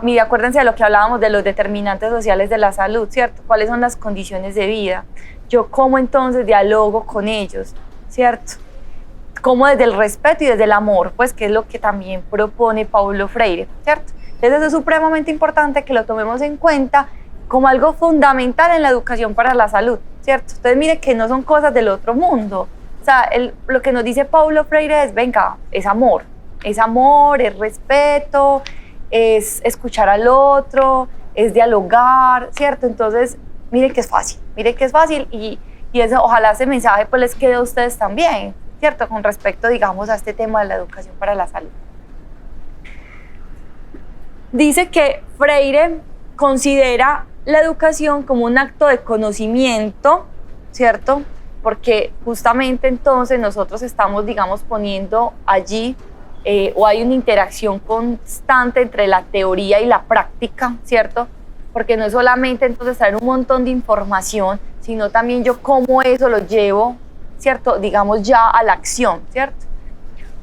Mire, acuérdense de lo que hablábamos de los determinantes sociales de la salud, ¿cierto? ¿Cuáles son las condiciones de vida? Yo cómo entonces dialogo con ellos, ¿cierto? Cómo desde el respeto y desde el amor, pues que es lo que también propone Paulo Freire, ¿cierto? Entonces eso es supremamente importante que lo tomemos en cuenta como algo fundamental en la educación para la salud, ¿cierto? Entonces mire que no son cosas del otro mundo. O sea, lo que nos dice Paulo Freire es, venga, es amor, es respeto, es escuchar al otro, es dialogar, ¿cierto? Entonces, miren que es fácil y eso, ojalá ese mensaje pues les quede a ustedes también, ¿cierto? Con respecto, digamos, a este tema de la educación para la salud. Dice que Freire considera la educación como un acto de conocimiento, ¿cierto? Porque justamente entonces nosotros estamos, digamos, poniendo allí o hay una interacción constante entre la teoría y la práctica, ¿cierto? Porque no es solamente entonces traer un montón de información, sino también yo cómo eso lo llevo, ¿cierto? Digamos ya a la acción, ¿cierto?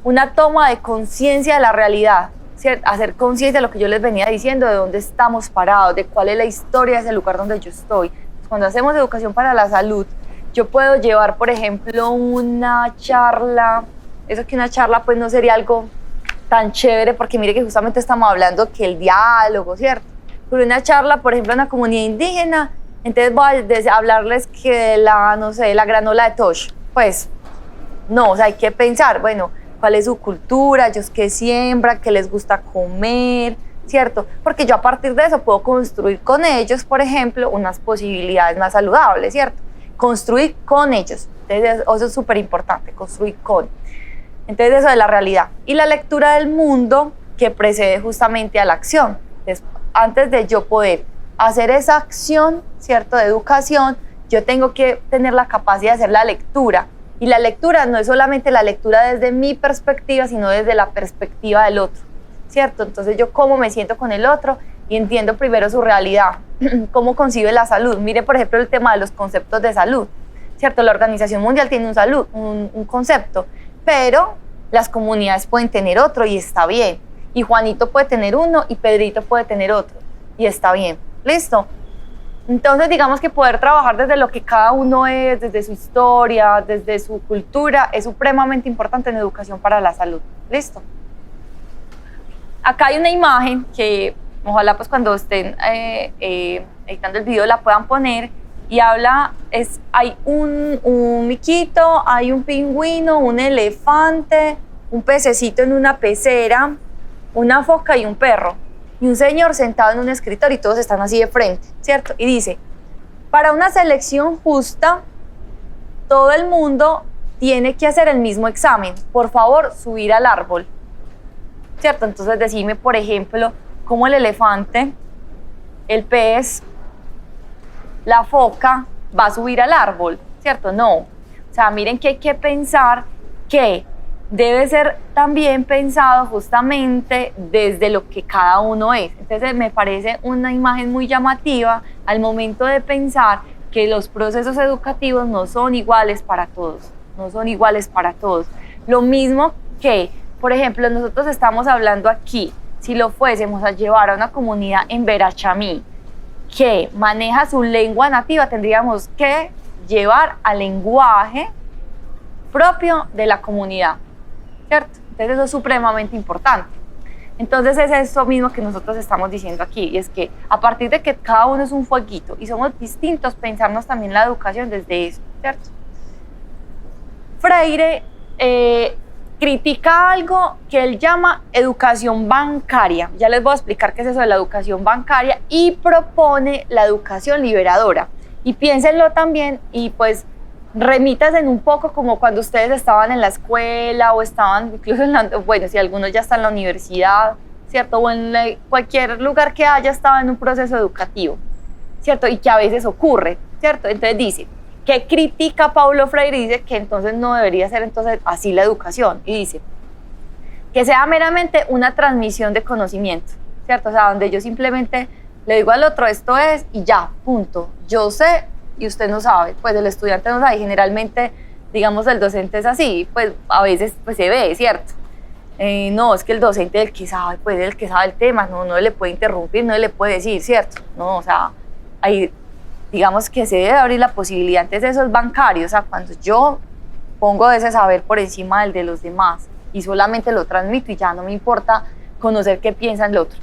Una toma de conciencia de la realidad, ¿cierto? Hacer conciencia de lo que yo les venía diciendo, de dónde estamos parados, de cuál es la historia de ese lugar donde yo estoy. Cuando hacemos educación para la salud, yo puedo llevar, por ejemplo, una charla, eso que una charla pues no sería algo tan chévere, porque mire que justamente estamos hablando que el diálogo, ¿cierto? Pero una charla, por ejemplo, en una comunidad indígena, entonces voy a hablarles que de la, no sé, la granola de Tosh, pues no, o sea, hay que pensar, bueno, cuál es su cultura, ellos qué siembran, qué les gusta comer, ¿cierto? Porque yo a partir de eso puedo construir con ellos, por ejemplo, unas posibilidades más saludables, ¿cierto? Construir con ellos, entonces eso es súper importante, construir con. Entonces eso es la realidad. Y la lectura del mundo que precede justamente a la acción. Entonces, antes de yo poder hacer esa acción, ¿cierto?, de educación, yo tengo que tener la capacidad de hacer la lectura. Y la lectura no es solamente la lectura desde mi perspectiva, sino desde la perspectiva del otro, ¿cierto? Entonces yo cómo me siento con el otro y entiendo primero su realidad, cómo concibe la salud. Mire, por ejemplo, el tema de los conceptos de salud, ¿cierto? La Organización Mundial tiene un concepto, pero las comunidades pueden tener otro y está bien. Y Juanito puede tener uno y Pedrito puede tener otro y está bien. ¿Listo? Entonces, digamos que poder trabajar desde lo que cada uno es, desde su historia, desde su cultura, es supremamente importante en educación para la salud. ¿Listo? Acá hay una imagen que ojalá pues cuando estén editando el video la puedan poner y habla, hay un miquito, hay un pingüino, un elefante, un pececito en una pecera, una foca y un perro. Y un señor sentado en un escritorio y todos están así de frente, ¿cierto? Y dice, para una selección justa, todo el mundo tiene que hacer el mismo examen. Por favor, subir al árbol, ¿cierto? Entonces decime, por ejemplo, cómo el elefante, el pez, la foca va a subir al árbol, ¿cierto? No. O sea, miren que hay que pensar que debe ser también pensado justamente desde lo que cada uno es. Entonces me parece una imagen muy llamativa al momento de pensar que los procesos educativos no son iguales para todos, no son iguales para todos. Lo mismo que, por ejemplo, nosotros estamos hablando aquí, si lo fuésemos a llevar a una comunidad en Verachamí que maneja su lengua nativa, tendríamos que llevar al lenguaje propio de la comunidad, ¿cierto? Entonces eso es supremamente importante. Entonces es eso mismo que nosotros estamos diciendo aquí, y es que a partir de que cada uno es un fueguito y somos distintos, pensarnos también la educación desde eso, ¿cierto? Freire critica algo que él llama educación bancaria. Ya les voy a explicar qué es eso de la educación bancaria, y propone la educación liberadora. Y piénsenlo también y pues remítanse un poco como cuando ustedes estaban en la escuela o estaban incluso bueno, si algunos ya están en la universidad, ¿cierto? O en cualquier lugar que haya estado en un proceso educativo, ¿cierto? Y que a veces ocurre, ¿cierto? Entonces dice, ¿qué critica Paulo Freire? Dice que entonces no debería ser entonces así la educación, y dice que sea meramente una transmisión de conocimiento, ¿cierto? O sea, donde yo simplemente le digo al otro esto es y ya, punto. Yo sé y usted no sabe, pues el estudiante no sabe, y generalmente, digamos, el docente es así, pues a veces pues se ve, ¿cierto? No, es que el docente es el que sabe, pues el que sabe el tema, no le puede interrumpir, no le puede decir, ¿cierto? No, o sea, ahí digamos que se debe abrir la posibilidad. Entonces eso es bancario, o sea, cuando yo pongo ese saber por encima del de los demás y solamente lo transmito y ya no me importa conocer qué piensa el otro.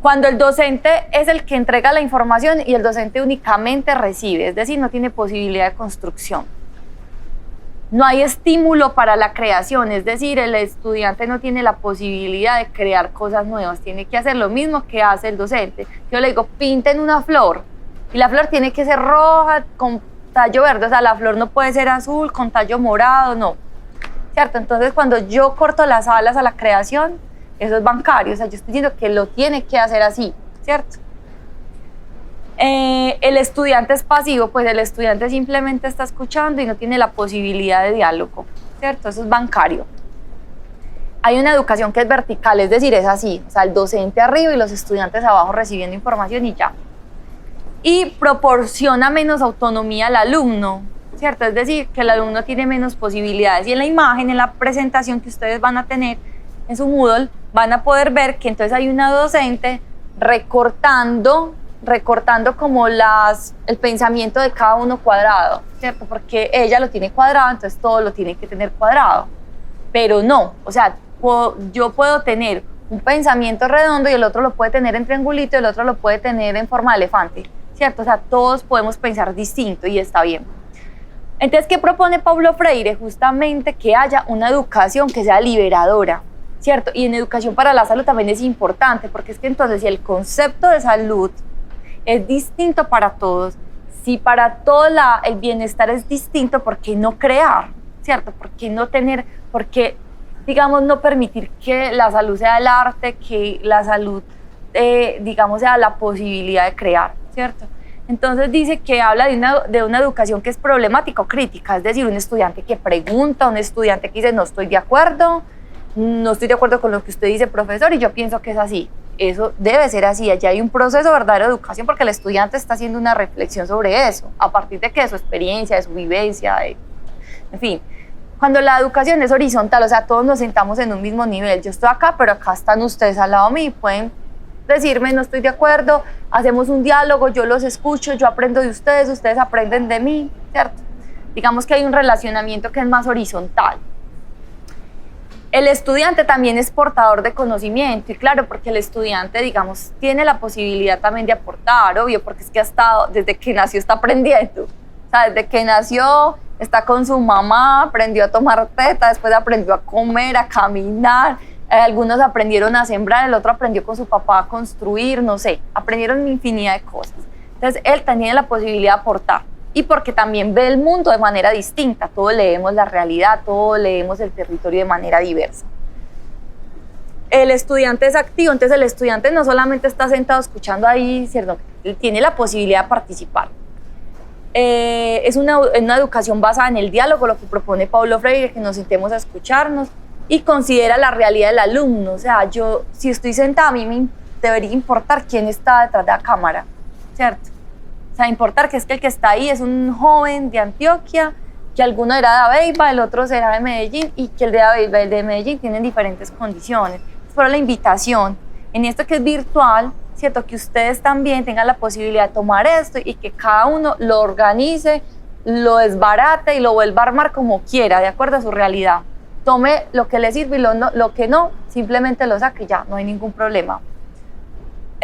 Cuando el docente es el que entrega la información y el docente únicamente recibe, es decir, no tiene posibilidad de construcción. No hay estímulo para la creación, es decir, el estudiante no tiene la posibilidad de crear cosas nuevas, tiene que hacer lo mismo que hace el docente. Yo le digo, pinten una flor, y la flor tiene que ser roja con tallo verde, o sea, la flor no puede ser azul con tallo morado, no, ¿cierto? Entonces, cuando yo corto las alas a la creación, eso es bancario, o sea, yo estoy diciendo que lo tiene que hacer así, ¿cierto? El estudiante es pasivo, pues el estudiante simplemente está escuchando y no tiene la posibilidad de diálogo, ¿cierto? Eso es bancario. Hay una educación que es vertical, es decir, es así, o sea, el docente arriba y los estudiantes abajo recibiendo información y ya. Y proporciona menos autonomía al alumno, ¿cierto? Es decir, que el alumno tiene menos posibilidades. Y en la imagen, en la presentación que ustedes van a tener en su Moodle, van a poder ver que entonces hay una docente recortando recortando como el pensamiento de cada uno cuadrado, ¿cierto? Porque ella lo tiene cuadrado, entonces todo lo tiene que tener cuadrado. Pero no, o sea, yo puedo tener un pensamiento redondo y el otro lo puede tener en triangulito y el otro lo puede tener en forma de elefante, ¿cierto? O sea, todos podemos pensar distinto y está bien. Entonces, ¿qué propone Paulo Freire? Justamente que haya una educación que sea liberadora, ¿cierto? Y en educación para la salud también es importante, porque es que entonces si el concepto de salud es distinto para todos, si para todo el bienestar es distinto, ¿por qué no crear? ¿Cierto? ¿Por qué no tener, por qué, digamos, no permitir que la salud sea el arte, que la salud, digamos, sea la posibilidad de crear, ¿cierto? Entonces dice que habla de una educación que es problemática o crítica, es decir, un estudiante que pregunta, un estudiante que dice no estoy de acuerdo con lo que usted dice, profesor, y yo pienso que es así. Eso debe ser así, allá hay un proceso verdadero de educación porque el estudiante está haciendo una reflexión sobre eso, a partir de su experiencia, de su vivencia, en fin. Cuando la educación es horizontal, o sea, todos nos sentamos en un mismo nivel, yo estoy acá, pero acá están ustedes al lado mío, pueden decirme no estoy de acuerdo, hacemos un diálogo, yo los escucho, yo aprendo de ustedes, ustedes aprenden de mí, ¿cierto? Digamos que hay un relacionamiento que es más horizontal. El estudiante también es portador de conocimiento, y claro, porque el estudiante, digamos, tiene la posibilidad también de aportar, obvio, porque es que ha estado, desde que nació está aprendiendo, o sea, desde que nació está con su mamá, aprendió a tomar teta, después aprendió a comer, a caminar, algunos aprendieron a sembrar, el otro aprendió con su papá a construir, no sé, aprendieron infinidad de cosas. Entonces, él tiene la posibilidad de aportar. Y porque también ve el mundo de manera distinta, todos leemos la realidad, todos leemos el territorio de manera diversa. El estudiante es activo, entonces el estudiante no solamente está sentado escuchando ahí, ¿cierto? Él tiene la posibilidad de participar. Es una educación basada en el diálogo, lo que propone Paulo Freire, que nos sentemos a escucharnos y considera la realidad del alumno. O sea, yo si estoy sentada, a mí me debería importar quién está detrás de la cámara, ¿cierto? O sea, importar que es que el que está ahí es un joven de Antioquia, que alguno era de Abeiba, el otro será de Medellín, y que el de Abeiba y el de Medellín tienen diferentes condiciones. Por la invitación, en esto que es virtual, ¿cierto? Que ustedes también tengan la posibilidad de tomar esto y que cada uno lo organice, lo desbarate y lo vuelva a armar como quiera, de acuerdo a su realidad. Tome lo que le sirve y lo que no, simplemente lo saque y ya, no hay ningún problema.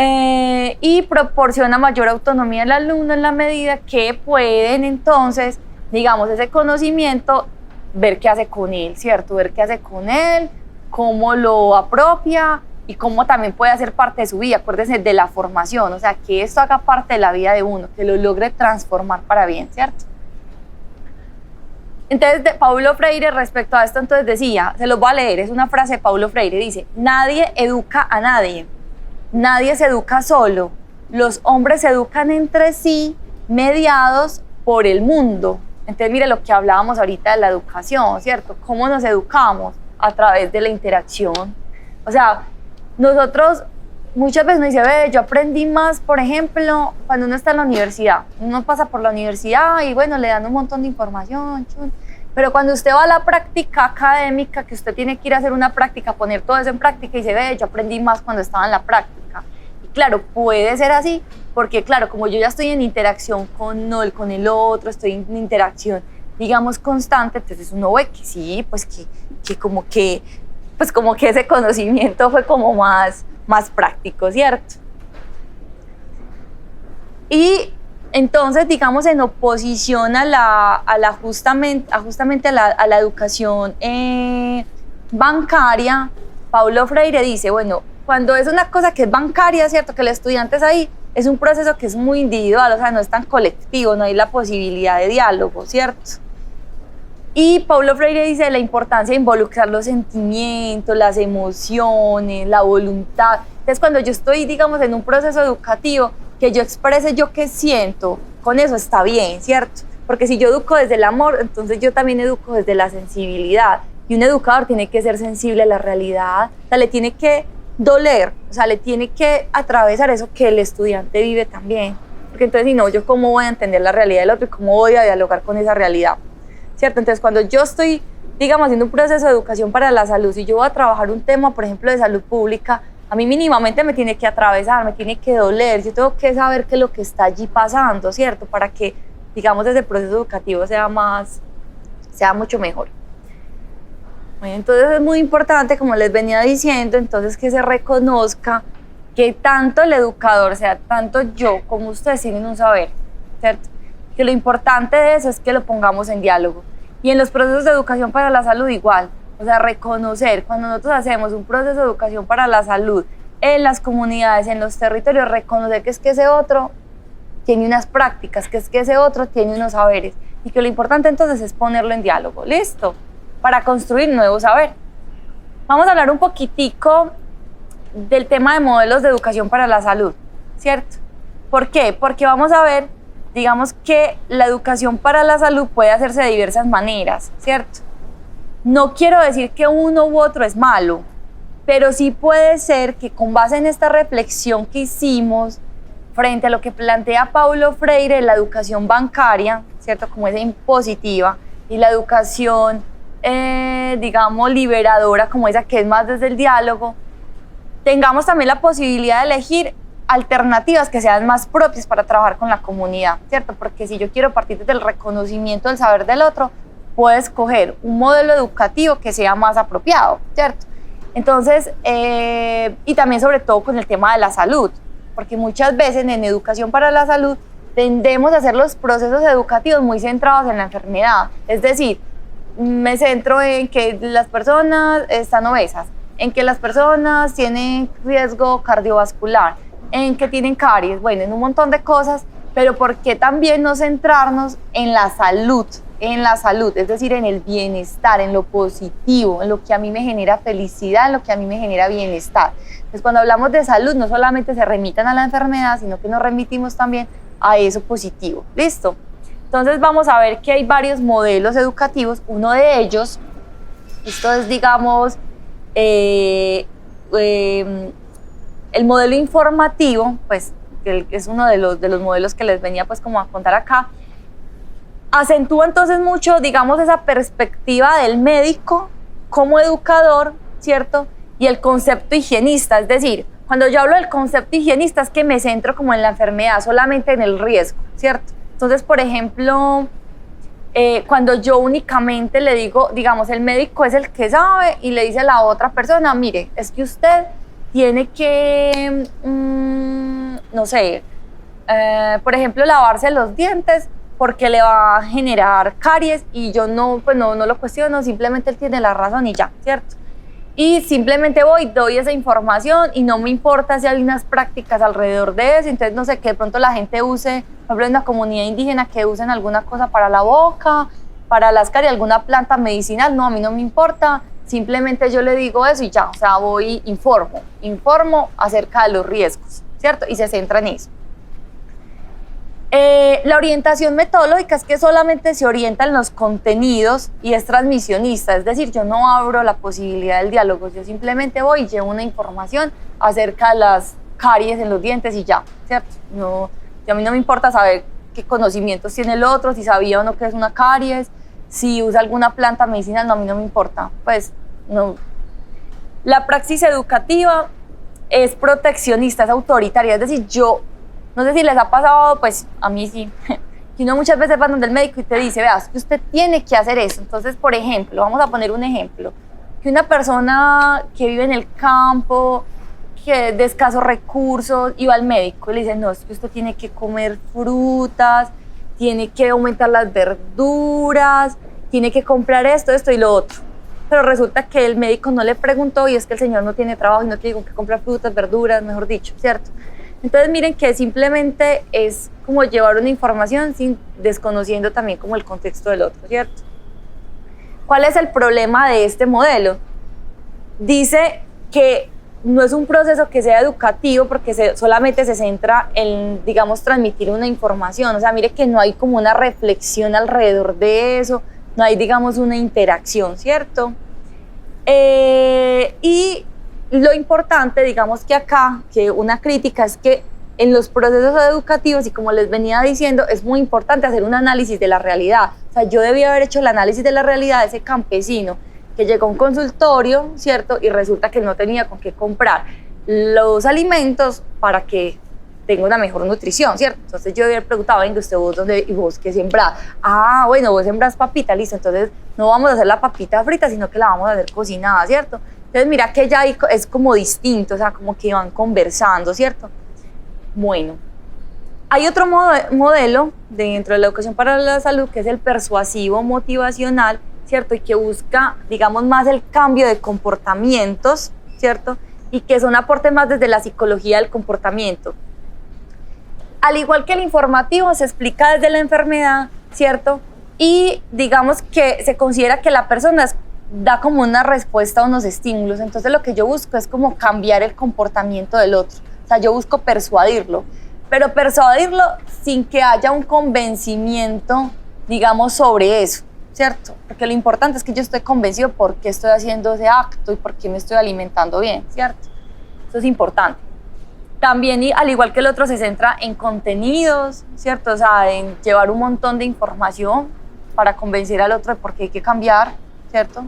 Y proporciona mayor autonomía al alumno en la medida que pueden entonces, digamos, ese conocimiento, ver qué hace con él, ¿cierto? Ver qué hace con él, cómo lo apropia y cómo también puede hacer parte de su vida. Acuérdense de la formación, o sea, que esto haga parte de la vida de uno, que lo logre transformar para bien, ¿cierto? Entonces, Paulo Freire, respecto a esto, entonces decía, se los voy a leer, es una frase de Paulo Freire, dice, nadie educa a nadie. Nadie se educa solo, los hombres se educan entre sí, mediados por el mundo. Entonces, mire lo que hablábamos ahorita de la educación, ¿cierto? ¿Cómo nos educamos? A través de la interacción. O sea, nosotros muchas veces nos dice, ve, yo aprendí más, por ejemplo, cuando uno está en la universidad. Uno pasa por la universidad y bueno, le dan un montón de información, pero cuando usted va a la práctica académica, que usted tiene que ir a hacer una práctica, poner todo eso en práctica y dice, ve, yo aprendí más cuando estaba en la práctica. Y claro, puede ser así, porque claro, como yo ya estoy en interacción con el otro, estoy en interacción, digamos, constante, entonces uno ve que sí, pues como que ese conocimiento fue como más práctico, ¿cierto? Y entonces, digamos, en oposición justamente a la educación bancaria, Paulo Freire dice, bueno, cuando es una cosa que es bancaria, ¿cierto? Que el estudiante es ahí, es un proceso que es muy individual, o sea, no es tan colectivo, no hay la posibilidad de diálogo, ¿cierto? Y Paulo Freire dice la importancia de involucrar los sentimientos, las emociones, la voluntad. Entonces, cuando yo estoy, digamos, en un proceso educativo, que yo exprese yo qué siento, con eso está bien, ¿cierto? Porque si yo educo desde el amor, entonces yo también educo desde la sensibilidad. Y un educador tiene que ser sensible a la realidad, o sea, le tiene que doler, o sea, le tiene que atravesar eso que el estudiante vive también. Porque entonces, si no, yo cómo voy a entender la realidad del otro y cómo voy a dialogar con esa realidad, ¿cierto? Entonces, cuando yo estoy, digamos, haciendo un proceso de educación para la salud, si yo voy a trabajar un tema, por ejemplo, de salud pública, A mí mínimamente me tiene que atravesar, me tiene que doler, yo tengo que saber qué es lo que está allí pasando, ¿cierto? Para que, digamos, ese proceso educativo sea mucho mejor. Bueno, entonces es muy importante, como les venía diciendo, entonces que se reconozca que tanto el educador, sea tanto yo como ustedes, tienen un saber, ¿cierto? Que lo importante de eso es que lo pongamos en diálogo. Y en los procesos de educación para la salud igual, o sea, reconocer, cuando nosotros hacemos un proceso de educación para la salud en las comunidades, en los territorios, reconocer que es que ese otro tiene unas prácticas, que es que ese otro tiene unos saberes, y que lo importante entonces es ponerlo en diálogo, ¿listo? Para construir nuevos saberes. Vamos a hablar un poquitico del tema de modelos de educación para la salud, ¿cierto? ¿Por qué? Porque vamos a ver, digamos que la educación para la salud puede hacerse de diversas maneras, ¿cierto? No quiero decir que uno u otro es malo, pero sí puede ser que con base en esta reflexión que hicimos frente a lo que plantea Paulo Freire, la educación bancaria, ¿cierto? Como esa impositiva, y la educación, digamos, liberadora, como esa que es más desde el diálogo, tengamos también la posibilidad de elegir alternativas que sean más propias para trabajar con la comunidad, ¿cierto? Porque si yo quiero partir del reconocimiento del saber del otro, puedo escoger un modelo educativo que sea más apropiado, ¿cierto? Entonces, y también sobre todo con el tema de la salud, porque muchas veces en educación para la salud tendemos a hacer los procesos educativos muy centrados en la enfermedad, es decir, me centro en que las personas están obesas, en que las personas tienen riesgo cardiovascular, en que tienen caries, bueno, en un montón de cosas, pero ¿por qué también no centrarnos en la salud? En la salud, es decir, en el bienestar, en lo positivo, en lo que a mí me genera felicidad, en lo que a mí me genera bienestar. Entonces, cuando hablamos de salud, no solamente se remitan a la enfermedad, sino que nos remitimos también a eso positivo. ¿Listo? Entonces, vamos a ver que hay varios modelos educativos. Uno de ellos, esto es, digamos, el modelo informativo, pues, que es uno de los modelos que les venía, pues, como a contar acá. Acentúa entonces mucho, digamos, esa perspectiva del médico como educador, ¿cierto? Y el concepto higienista, es decir, cuando yo hablo del concepto higienista es que me centro como en la enfermedad, solamente en el riesgo, ¿cierto? Entonces, por ejemplo, cuando yo únicamente le digo, digamos, el médico es el que sabe y le dice a la otra persona, mire, es que usted tiene que, no sé, por ejemplo, lavarse los dientes porque le va a generar caries y yo no lo cuestiono, simplemente él tiene la razón y ya, ¿cierto? Y simplemente doy esa información y no me importa si hay unas prácticas alrededor de eso, entonces no sé, que de pronto la gente use, por ejemplo, en una comunidad indígena que usen alguna cosa para la boca, para las caries, alguna planta medicinal, no, a mí no me importa, simplemente yo le digo eso y ya, o sea, informo acerca de los riesgos, ¿cierto? Y se centra en eso. La orientación metodológica es que solamente se orienta en los contenidos y es transmisionista, es decir, yo no abro la posibilidad del diálogo, yo simplemente voy y llevo una información acerca de las caries en los dientes y ya, ¿cierto? No, a mí no me importa saber qué conocimientos tiene el otro, si sabía o no qué es una caries, si usa alguna planta medicinal, no, a mí no me importa, pues no. La praxis educativa es proteccionista, es autoritaria, es decir, no sé si les ha pasado, pues a mí sí, que uno muchas veces va donde el médico y te dice, veas, que usted tiene que hacer eso. Entonces, por ejemplo, vamos a poner un ejemplo, que una persona que vive en el campo, que de escasos recursos, y va al médico y le dice, no, es que usted tiene que comer frutas, tiene que aumentar las verduras, tiene que comprar esto y lo otro. Pero resulta que el médico no le preguntó y es que el señor no tiene trabajo y no tiene con qué comprar frutas, verduras, mejor dicho, ¿cierto? Entonces miren que simplemente es como llevar una información desconociendo también como el contexto del otro, ¿cierto? ¿Cuál es el problema de este modelo? Dice que no es un proceso que sea educativo porque solamente se centra en, digamos, transmitir una información. O sea, mire que no hay como una reflexión alrededor de eso, no hay, digamos, una interacción, ¿cierto? Y lo importante, digamos que acá, que una crítica es que en los procesos educativos, y como les venía diciendo, es muy importante hacer un análisis de la realidad. O sea, yo debía haber hecho el análisis de la realidad de ese campesino que llegó a un consultorio, ¿cierto? Y resulta que no tenía con qué comprar. los alimentos para que tenga una mejor nutrición, ¿cierto? Entonces yo había preguntado, venga, ¿usted vos dónde, y vos qué sembrás? Ah, bueno, vos sembrás papita, listo, entonces no vamos a hacer la papita frita, sino que la vamos a hacer cocinada, ¿cierto? Entonces mira que ya es como distinto, o sea, como que van conversando, ¿cierto? Bueno, hay otro modelo dentro de la educación para la salud que es el persuasivo motivacional, ¿cierto? Y que busca, digamos, más el cambio de comportamientos, ¿cierto? Y que son aportes más desde la psicología del comportamiento. Al igual que el informativo, se explica desde la enfermedad, ¿cierto? Y digamos que se considera que la persona da como una respuesta a unos estímulos. Entonces lo que yo busco es como cambiar el comportamiento del otro. O sea, yo busco persuadirlo, pero persuadirlo sin que haya un convencimiento, digamos, sobre eso, ¿cierto? Porque lo importante es que yo estoy convencido por qué estoy haciendo ese acto y por qué me estoy alimentando bien, ¿cierto? Eso es importante. También, y al igual que el otro, se centra en contenidos, ¿cierto? O sea, en llevar un montón de información para convencer al otro de por qué hay que cambiar, ¿cierto?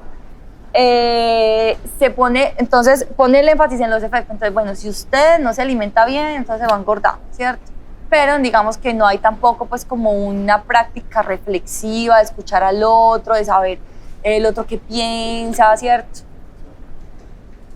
Entonces pone el énfasis en los efectos. Entonces, bueno, si usted no se alimenta bien, entonces se va a engordar, ¿cierto? Pero digamos que no hay tampoco pues como una práctica reflexiva de escuchar al otro, de saber el otro qué piensa, ¿cierto?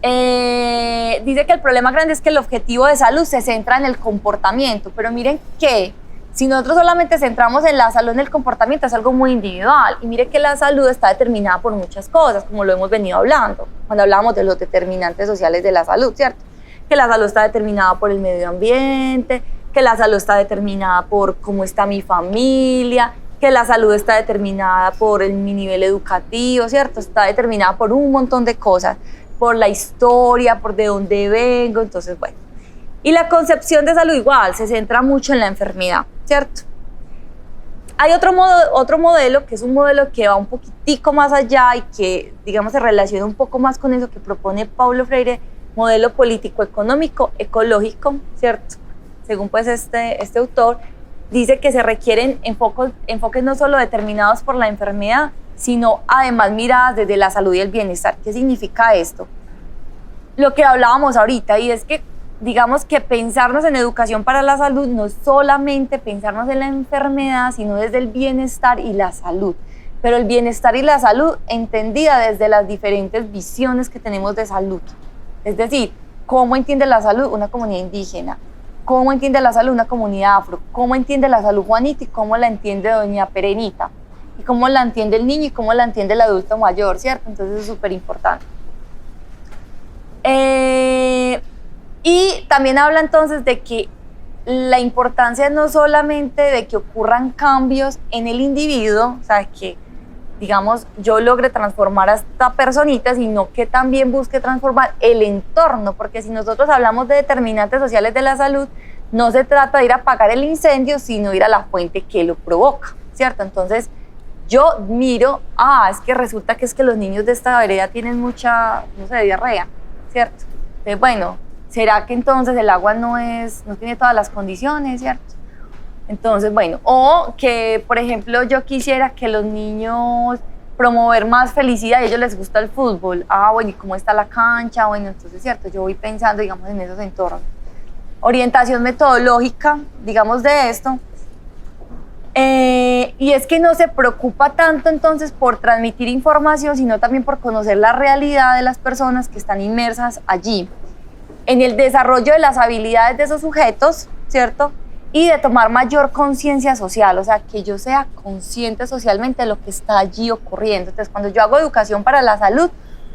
Dice que el problema grande es que el objetivo de salud se centra en el comportamiento, pero miren que si nosotros solamente centramos en la salud, en el comportamiento, es algo muy individual. Y mire que la salud está determinada por muchas cosas, como lo hemos venido hablando, cuando hablábamos de los determinantes sociales de la salud, ¿cierto? Que la salud está determinada por el medio ambiente, que la salud está determinada por cómo está mi familia, que la salud está determinada por mi nivel educativo, ¿cierto? Está determinada por un montón de cosas, por la historia, por de dónde vengo, entonces, bueno. Y la concepción de salud igual, se centra mucho en la enfermedad, ¿cierto? Hay otro modelo, que es un modelo que va un poquitico más allá y que, digamos, se relaciona un poco más con eso que propone Paulo Freire, modelo político-económico, ecológico, ¿cierto? Según pues este autor, dice que se requieren enfoques no solo determinados por la enfermedad, sino además miradas desde la salud y el bienestar. ¿Qué significa esto? Lo que hablábamos ahorita, y es que digamos que pensarnos en educación para la salud no es solamente pensarnos en la enfermedad, sino desde el bienestar y la salud. Pero el bienestar y la salud entendida desde las diferentes visiones que tenemos de salud. Es decir, ¿cómo entiende la salud una comunidad indígena? ¿Cómo entiende la salud una comunidad afro? ¿Cómo entiende la salud Juanita y cómo la entiende doña Perenita? Y cómo la entiende el niño y cómo la entiende el adulto mayor, ¿cierto? Entonces es súper importante. Y también habla entonces de que la importancia no solamente de que ocurran cambios en el individuo, o sea, que, digamos, yo logre transformar a esta personita, sino que también busque transformar el entorno, porque si nosotros hablamos de determinantes sociales de la salud, no se trata de ir a apagar el incendio, sino ir a la fuente que lo provoca, ¿cierto? Entonces, yo miro, es que resulta que es que los niños de esta vereda tienen mucha, no sé, diarrea, ¿cierto? Entonces, bueno, ¿será que entonces el agua no tiene todas las condiciones, ¿cierto? Entonces, bueno, o que, por ejemplo, yo quisiera que los niños promover más felicidad y a ellos les gusta el fútbol. Bueno, ¿y cómo está la cancha? Bueno, entonces, ¿cierto? Yo voy pensando, digamos, en esos entornos. Orientación metodológica, digamos, de esto. Y es que no se preocupa tanto entonces por transmitir información, sino también por conocer la realidad de las personas que están inmersas allí, en el desarrollo de las habilidades de esos sujetos, ¿cierto? Y de tomar mayor conciencia social, o sea, que yo sea consciente socialmente de lo que está allí ocurriendo. Entonces, cuando yo hago educación para la salud,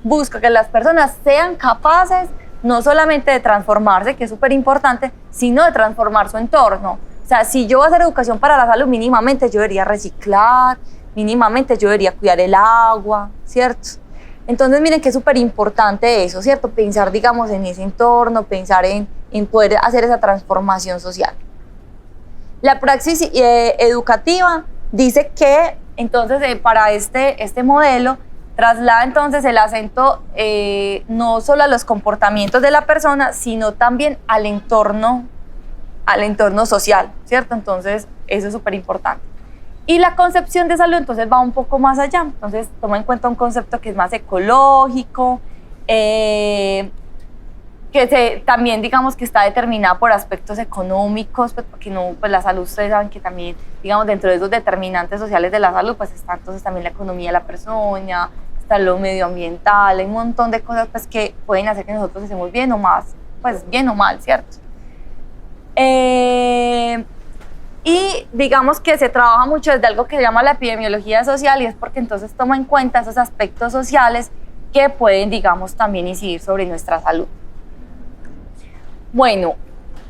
busco que las personas sean capaces no solamente de transformarse, que es súper importante, sino de transformar su entorno. O sea, si yo voy a hacer educación para la salud, mínimamente yo debería reciclar, mínimamente yo debería cuidar el agua, ¿cierto? Entonces, miren que es súper importante eso, ¿cierto? Pensar, digamos, en ese entorno, pensar en poder hacer esa transformación social. La praxis educativa dice que, entonces, para este modelo, traslada entonces el acento no solo a los comportamientos de la persona, sino también al entorno social, ¿cierto? Entonces, eso es súper importante. Y la concepción de salud entonces va un poco más allá, entonces toma en cuenta un concepto que es más ecológico, también digamos que está determinada por aspectos económicos, pues porque no, pues la salud, ustedes saben que también, digamos, dentro de esos determinantes sociales de la salud, pues está entonces también la economía de la persona, está lo medioambiental, hay un montón de cosas pues que pueden hacer que nosotros estemos bien o más, pues bien o mal, ¿cierto? Y digamos que se trabaja mucho desde algo que se llama la epidemiología social, y es porque entonces toma en cuenta esos aspectos sociales que pueden, digamos, también incidir sobre nuestra salud. Bueno,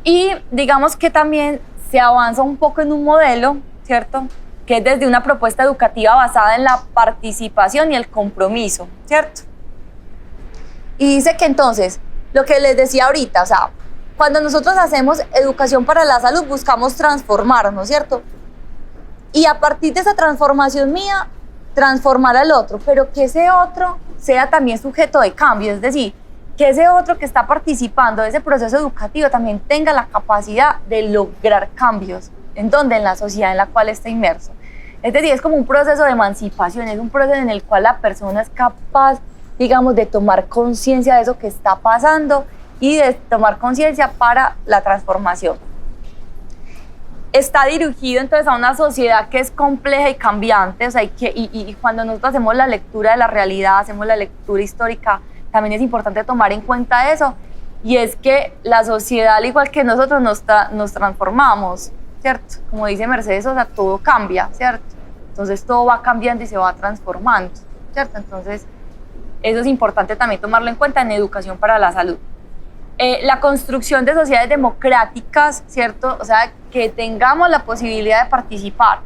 y digamos que también se avanza un poco en un modelo, ¿cierto?, que es desde una propuesta educativa basada en la participación y el compromiso, ¿cierto? Y dice que entonces, lo que les decía ahorita, o sea, cuando nosotros hacemos educación para la salud, buscamos transformarnos, ¿cierto? Y a partir de esa transformación mía, transformar al otro, pero que ese otro sea también sujeto de cambio, es decir, que ese otro que está participando de ese proceso educativo también tenga la capacidad de lograr cambios. ¿En dónde? En la sociedad en la cual está inmerso. Es decir, es como un proceso de emancipación, es un proceso en el cual la persona es capaz, digamos, de tomar conciencia de eso que está pasando y de tomar conciencia para la transformación. Está dirigido entonces a una sociedad que es compleja y cambiante, o sea, y cuando nosotros hacemos la lectura de la realidad, hacemos la lectura histórica, también es importante tomar en cuenta eso, y es que la sociedad, al igual que nosotros, nos transformamos, ¿cierto? Como dice Mercedes, o sea, todo cambia, ¿cierto? Entonces todo va cambiando y se va transformando, ¿cierto? Entonces eso es importante también tomarlo en cuenta en educación para la salud. La construcción de sociedades democráticas, ¿cierto? O sea, que tengamos la posibilidad de participar.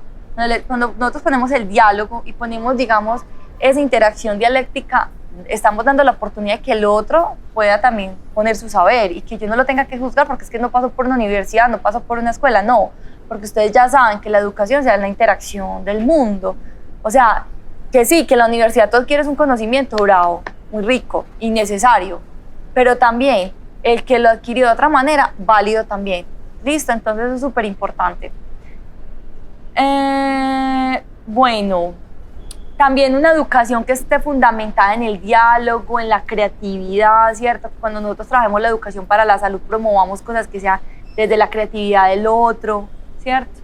Cuando nosotros ponemos el diálogo y ponemos, digamos, esa interacción dialéctica, estamos dando la oportunidad de que el otro pueda también poner su saber y que yo no lo tenga que juzgar porque es que no pasó por una universidad, no pasó por una escuela, no, porque ustedes ya saben que la educación sea la interacción del mundo. O sea, que sí, que la universidad tú adquieres un conocimiento bravo, muy rico y necesario, pero también el que lo adquirió de otra manera, válido también. ¿Listo? Entonces eso es súper importante. Bueno, también una educación que esté fundamentada en el diálogo, en la creatividad, ¿cierto? Cuando nosotros trabajemos la educación para la salud, promovamos cosas que sean desde la creatividad del otro, ¿cierto?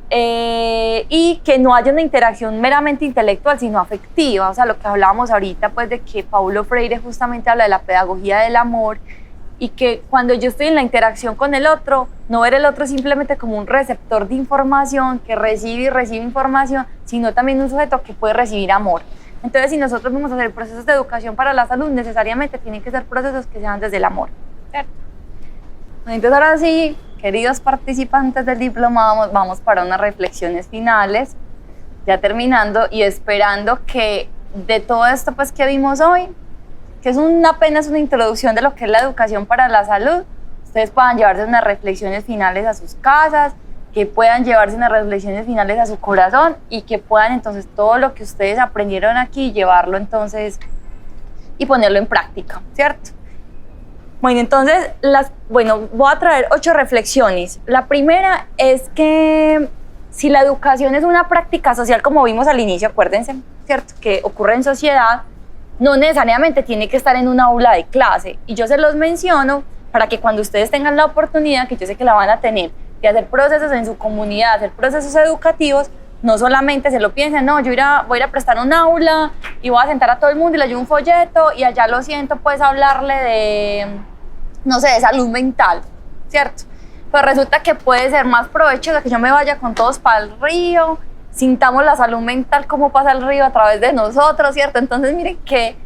Y que no haya una interacción meramente intelectual, sino afectiva, o sea, lo que hablábamos ahorita, pues de que Paulo Freire justamente habla de la pedagogía del amor, y que cuando yo estoy en la interacción con el otro, no ver el otro simplemente como un receptor de información que recibe y recibe información, sino también un sujeto que puede recibir amor. Entonces, si nosotros vamos a hacer procesos de educación para la salud, necesariamente tienen que ser procesos que sean desde el amor, ¿cierto? Entonces, ahora sí, queridos participantes del diplomado, vamos para unas reflexiones finales, ya terminando y esperando que de todo esto pues, que vimos hoy, que es apenas una introducción de lo que es la educación para la salud, ustedes puedan llevarse unas reflexiones finales a sus casas, que puedan llevarse unas reflexiones finales a su corazón y que puedan entonces todo lo que ustedes aprendieron aquí llevarlo entonces y ponerlo en práctica, ¿cierto? Bueno, entonces, voy a traer 8 reflexiones. La primera es que si la educación es una práctica social, como vimos al inicio, acuérdense, ¿cierto? Que ocurre en sociedad, no necesariamente tiene que estar en una aula de clase. Y yo se los menciono para que cuando ustedes tengan la oportunidad, que yo sé que la van a tener, de hacer procesos en su comunidad, hacer procesos educativos, no solamente se lo piensen, no, voy a ir a prestar un aula y voy a sentar a todo el mundo y le doy un folleto y allá lo siento, pues hablarle de, no sé, de salud mental, ¿cierto? Pues resulta que puede ser más provechoso que yo me vaya con todos para el río, sintamos la salud mental, cómo pasa el río a través de nosotros, ¿cierto? Entonces, miren que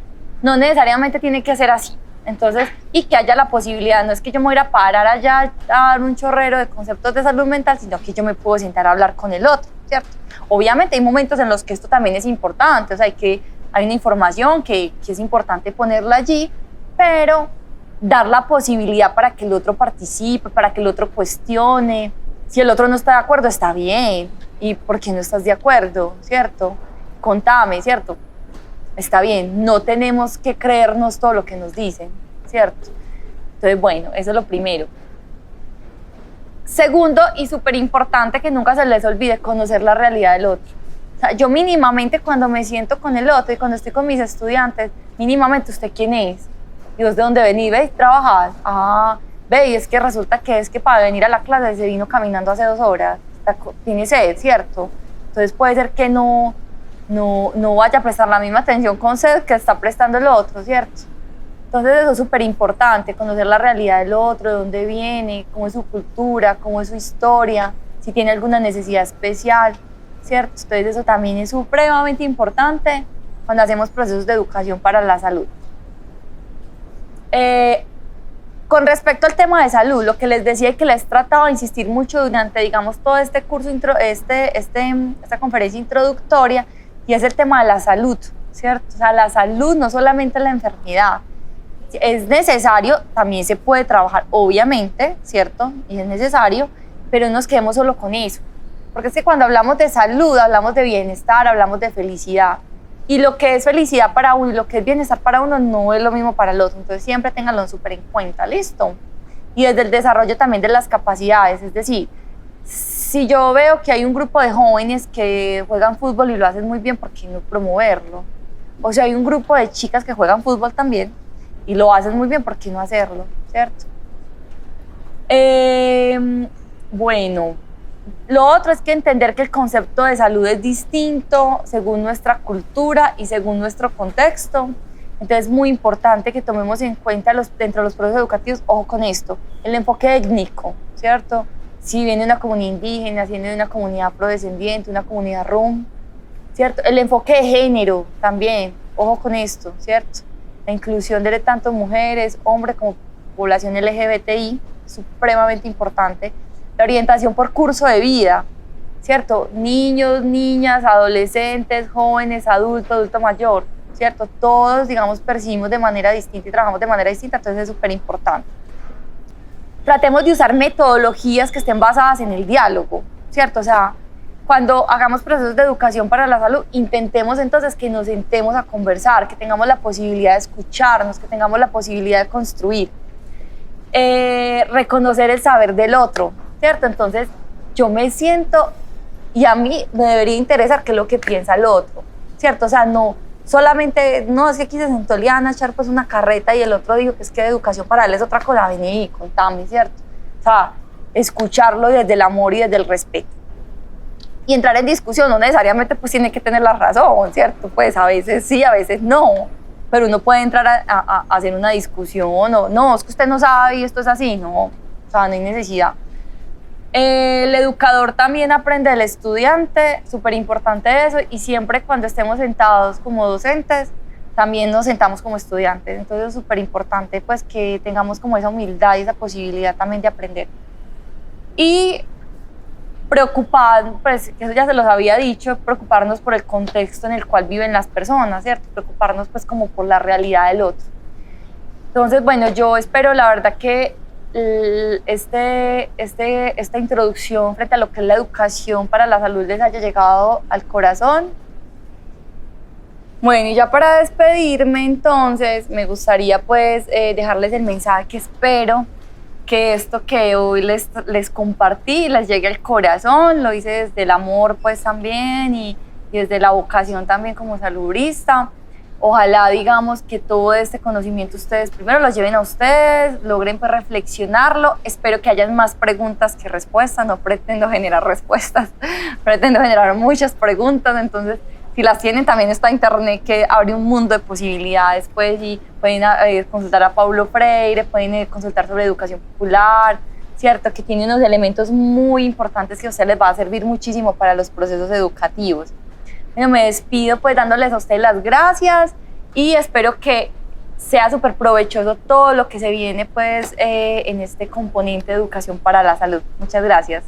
no necesariamente tiene que ser así. Entonces, y que haya la posibilidad, no es que yo me voy a parar allá a dar un chorrero de conceptos de salud mental, sino que yo me puedo sentar a hablar con el otro, ¿cierto? Obviamente hay momentos en los que esto también es importante, o sea, hay una información que es importante ponerla allí, pero dar la posibilidad para que el otro participe, para que el otro cuestione. Si el otro no está de acuerdo, está bien. ¿Y por qué no estás de acuerdo? ¿Cierto? Contame, ¿cierto? Está bien, no tenemos que creernos todo lo que nos dicen, ¿cierto? Entonces, bueno, eso es lo primero. Segundo, y súper importante, que nunca se les olvide, conocer la realidad del otro. O sea, yo mínimamente cuando me siento con el otro y cuando estoy con mis estudiantes, mínimamente, ¿usted quién es? ¿Y vos de dónde venís? ¿Veis? ¿Trabajás? Ah, ve, y es que resulta que es que para venir a la clase se vino caminando hace 2 horas, tiene sed, ¿cierto? Entonces puede ser que no vaya a prestar la misma atención con sed que está prestando el otro, ¿cierto? Entonces eso es súper importante, conocer la realidad del otro, de dónde viene, cómo es su cultura, cómo es su historia, si tiene alguna necesidad especial, ¿cierto? Entonces eso también es supremamente importante cuando hacemos procesos de educación para la salud. Con respecto al tema de salud, lo que les decía y que les trataba de insistir mucho durante, digamos, todo este curso, esta conferencia introductoria, y es el tema de la salud, ¿cierto? O sea, la salud, no solamente la enfermedad. Es necesario, también se puede trabajar, obviamente, ¿cierto? Y es necesario, pero no nos quedemos solo con eso. Porque es que cuando hablamos de salud, hablamos de bienestar, hablamos de felicidad. Y lo que es felicidad para uno y lo que es bienestar para uno no es lo mismo para el otro. Entonces siempre ténganlo súper en cuenta, ¿listo? Y desde el desarrollo también de las capacidades, es decir, si yo veo que hay un grupo de jóvenes que juegan fútbol y lo hacen muy bien, ¿por qué no promoverlo? O si hay un grupo de chicas que juegan fútbol también y lo hacen muy bien, ¿por qué no hacerlo? ¿Cierto? Bueno, lo otro es que entender que el concepto de salud es distinto según nuestra cultura y según nuestro contexto. Entonces es muy importante que tomemos en cuenta dentro de los procesos educativos, ojo con esto, el enfoque étnico, ¿cierto? Si viene de una comunidad indígena, si viene de una comunidad afrodescendiente, una comunidad rom, ¿cierto? El enfoque de género también, ojo con esto, ¿cierto? La inclusión de tanto mujeres, hombres como población LGBTI, supremamente importante. La orientación por curso de vida, ¿cierto? Niños, niñas, adolescentes, jóvenes, adulto mayor, ¿cierto? Todos, digamos, percibimos de manera distinta y trabajamos de manera distinta, entonces es súper importante. Tratemos de usar metodologías que estén basadas en el diálogo, ¿cierto? O sea, cuando hagamos procesos de educación para la salud, intentemos entonces que nos sentemos a conversar, que tengamos la posibilidad de escucharnos, que tengamos la posibilidad de construir. Reconocer el saber del otro, ¿cierto? Entonces, yo me siento y a mí me debería interesar qué es lo que piensa el otro, ¿cierto? O sea, no solamente, no, es que aquí se sentó Liana a echar pues una carreta y el otro dijo que es que de educación para él es otra cosa, vení, contame, ¿cierto? O sea, escucharlo desde el amor y desde el respeto. Y entrar en discusión no necesariamente pues tiene que tener la razón, ¿cierto? Pues a veces sí, a veces no, pero uno puede entrar a hacer una discusión o no, es que usted no sabe y esto es así, no, o sea, no hay necesidad. El educador también aprende del estudiante, súper importante eso, y siempre cuando estemos sentados como docentes, también nos sentamos como estudiantes, entonces es súper importante pues que tengamos como esa humildad y esa posibilidad también de aprender. Y preocupar, pues eso ya se los había dicho, preocuparnos por el contexto en el cual viven las personas, ¿cierto? Preocuparnos pues como por la realidad del otro. Entonces, bueno, yo espero la verdad que esta introducción frente a lo que es la educación para la salud les haya llegado al corazón. Bueno, y ya para despedirme entonces me gustaría pues dejarles el mensaje que espero que esto que hoy les compartí les llegue al corazón, lo hice desde el amor pues también y desde la vocación también como salubrista. Ojalá, digamos, que todo este conocimiento ustedes primero lo lleven a ustedes, logren pues reflexionarlo. Espero que hayan más preguntas que respuestas, no pretendo generar respuestas, pretendo generar muchas preguntas, entonces si las tienen también está internet que abre un mundo de posibilidades, pues, y pueden consultar a Paulo Freire, pueden consultar sobre educación popular, ¿cierto? Que tiene unos elementos muy importantes que a ustedes les va a servir muchísimo para los procesos educativos. Bueno, me despido pues dándoles a ustedes las gracias y espero que sea súper provechoso todo lo que se viene pues en este componente de educación para la salud. Muchas gracias.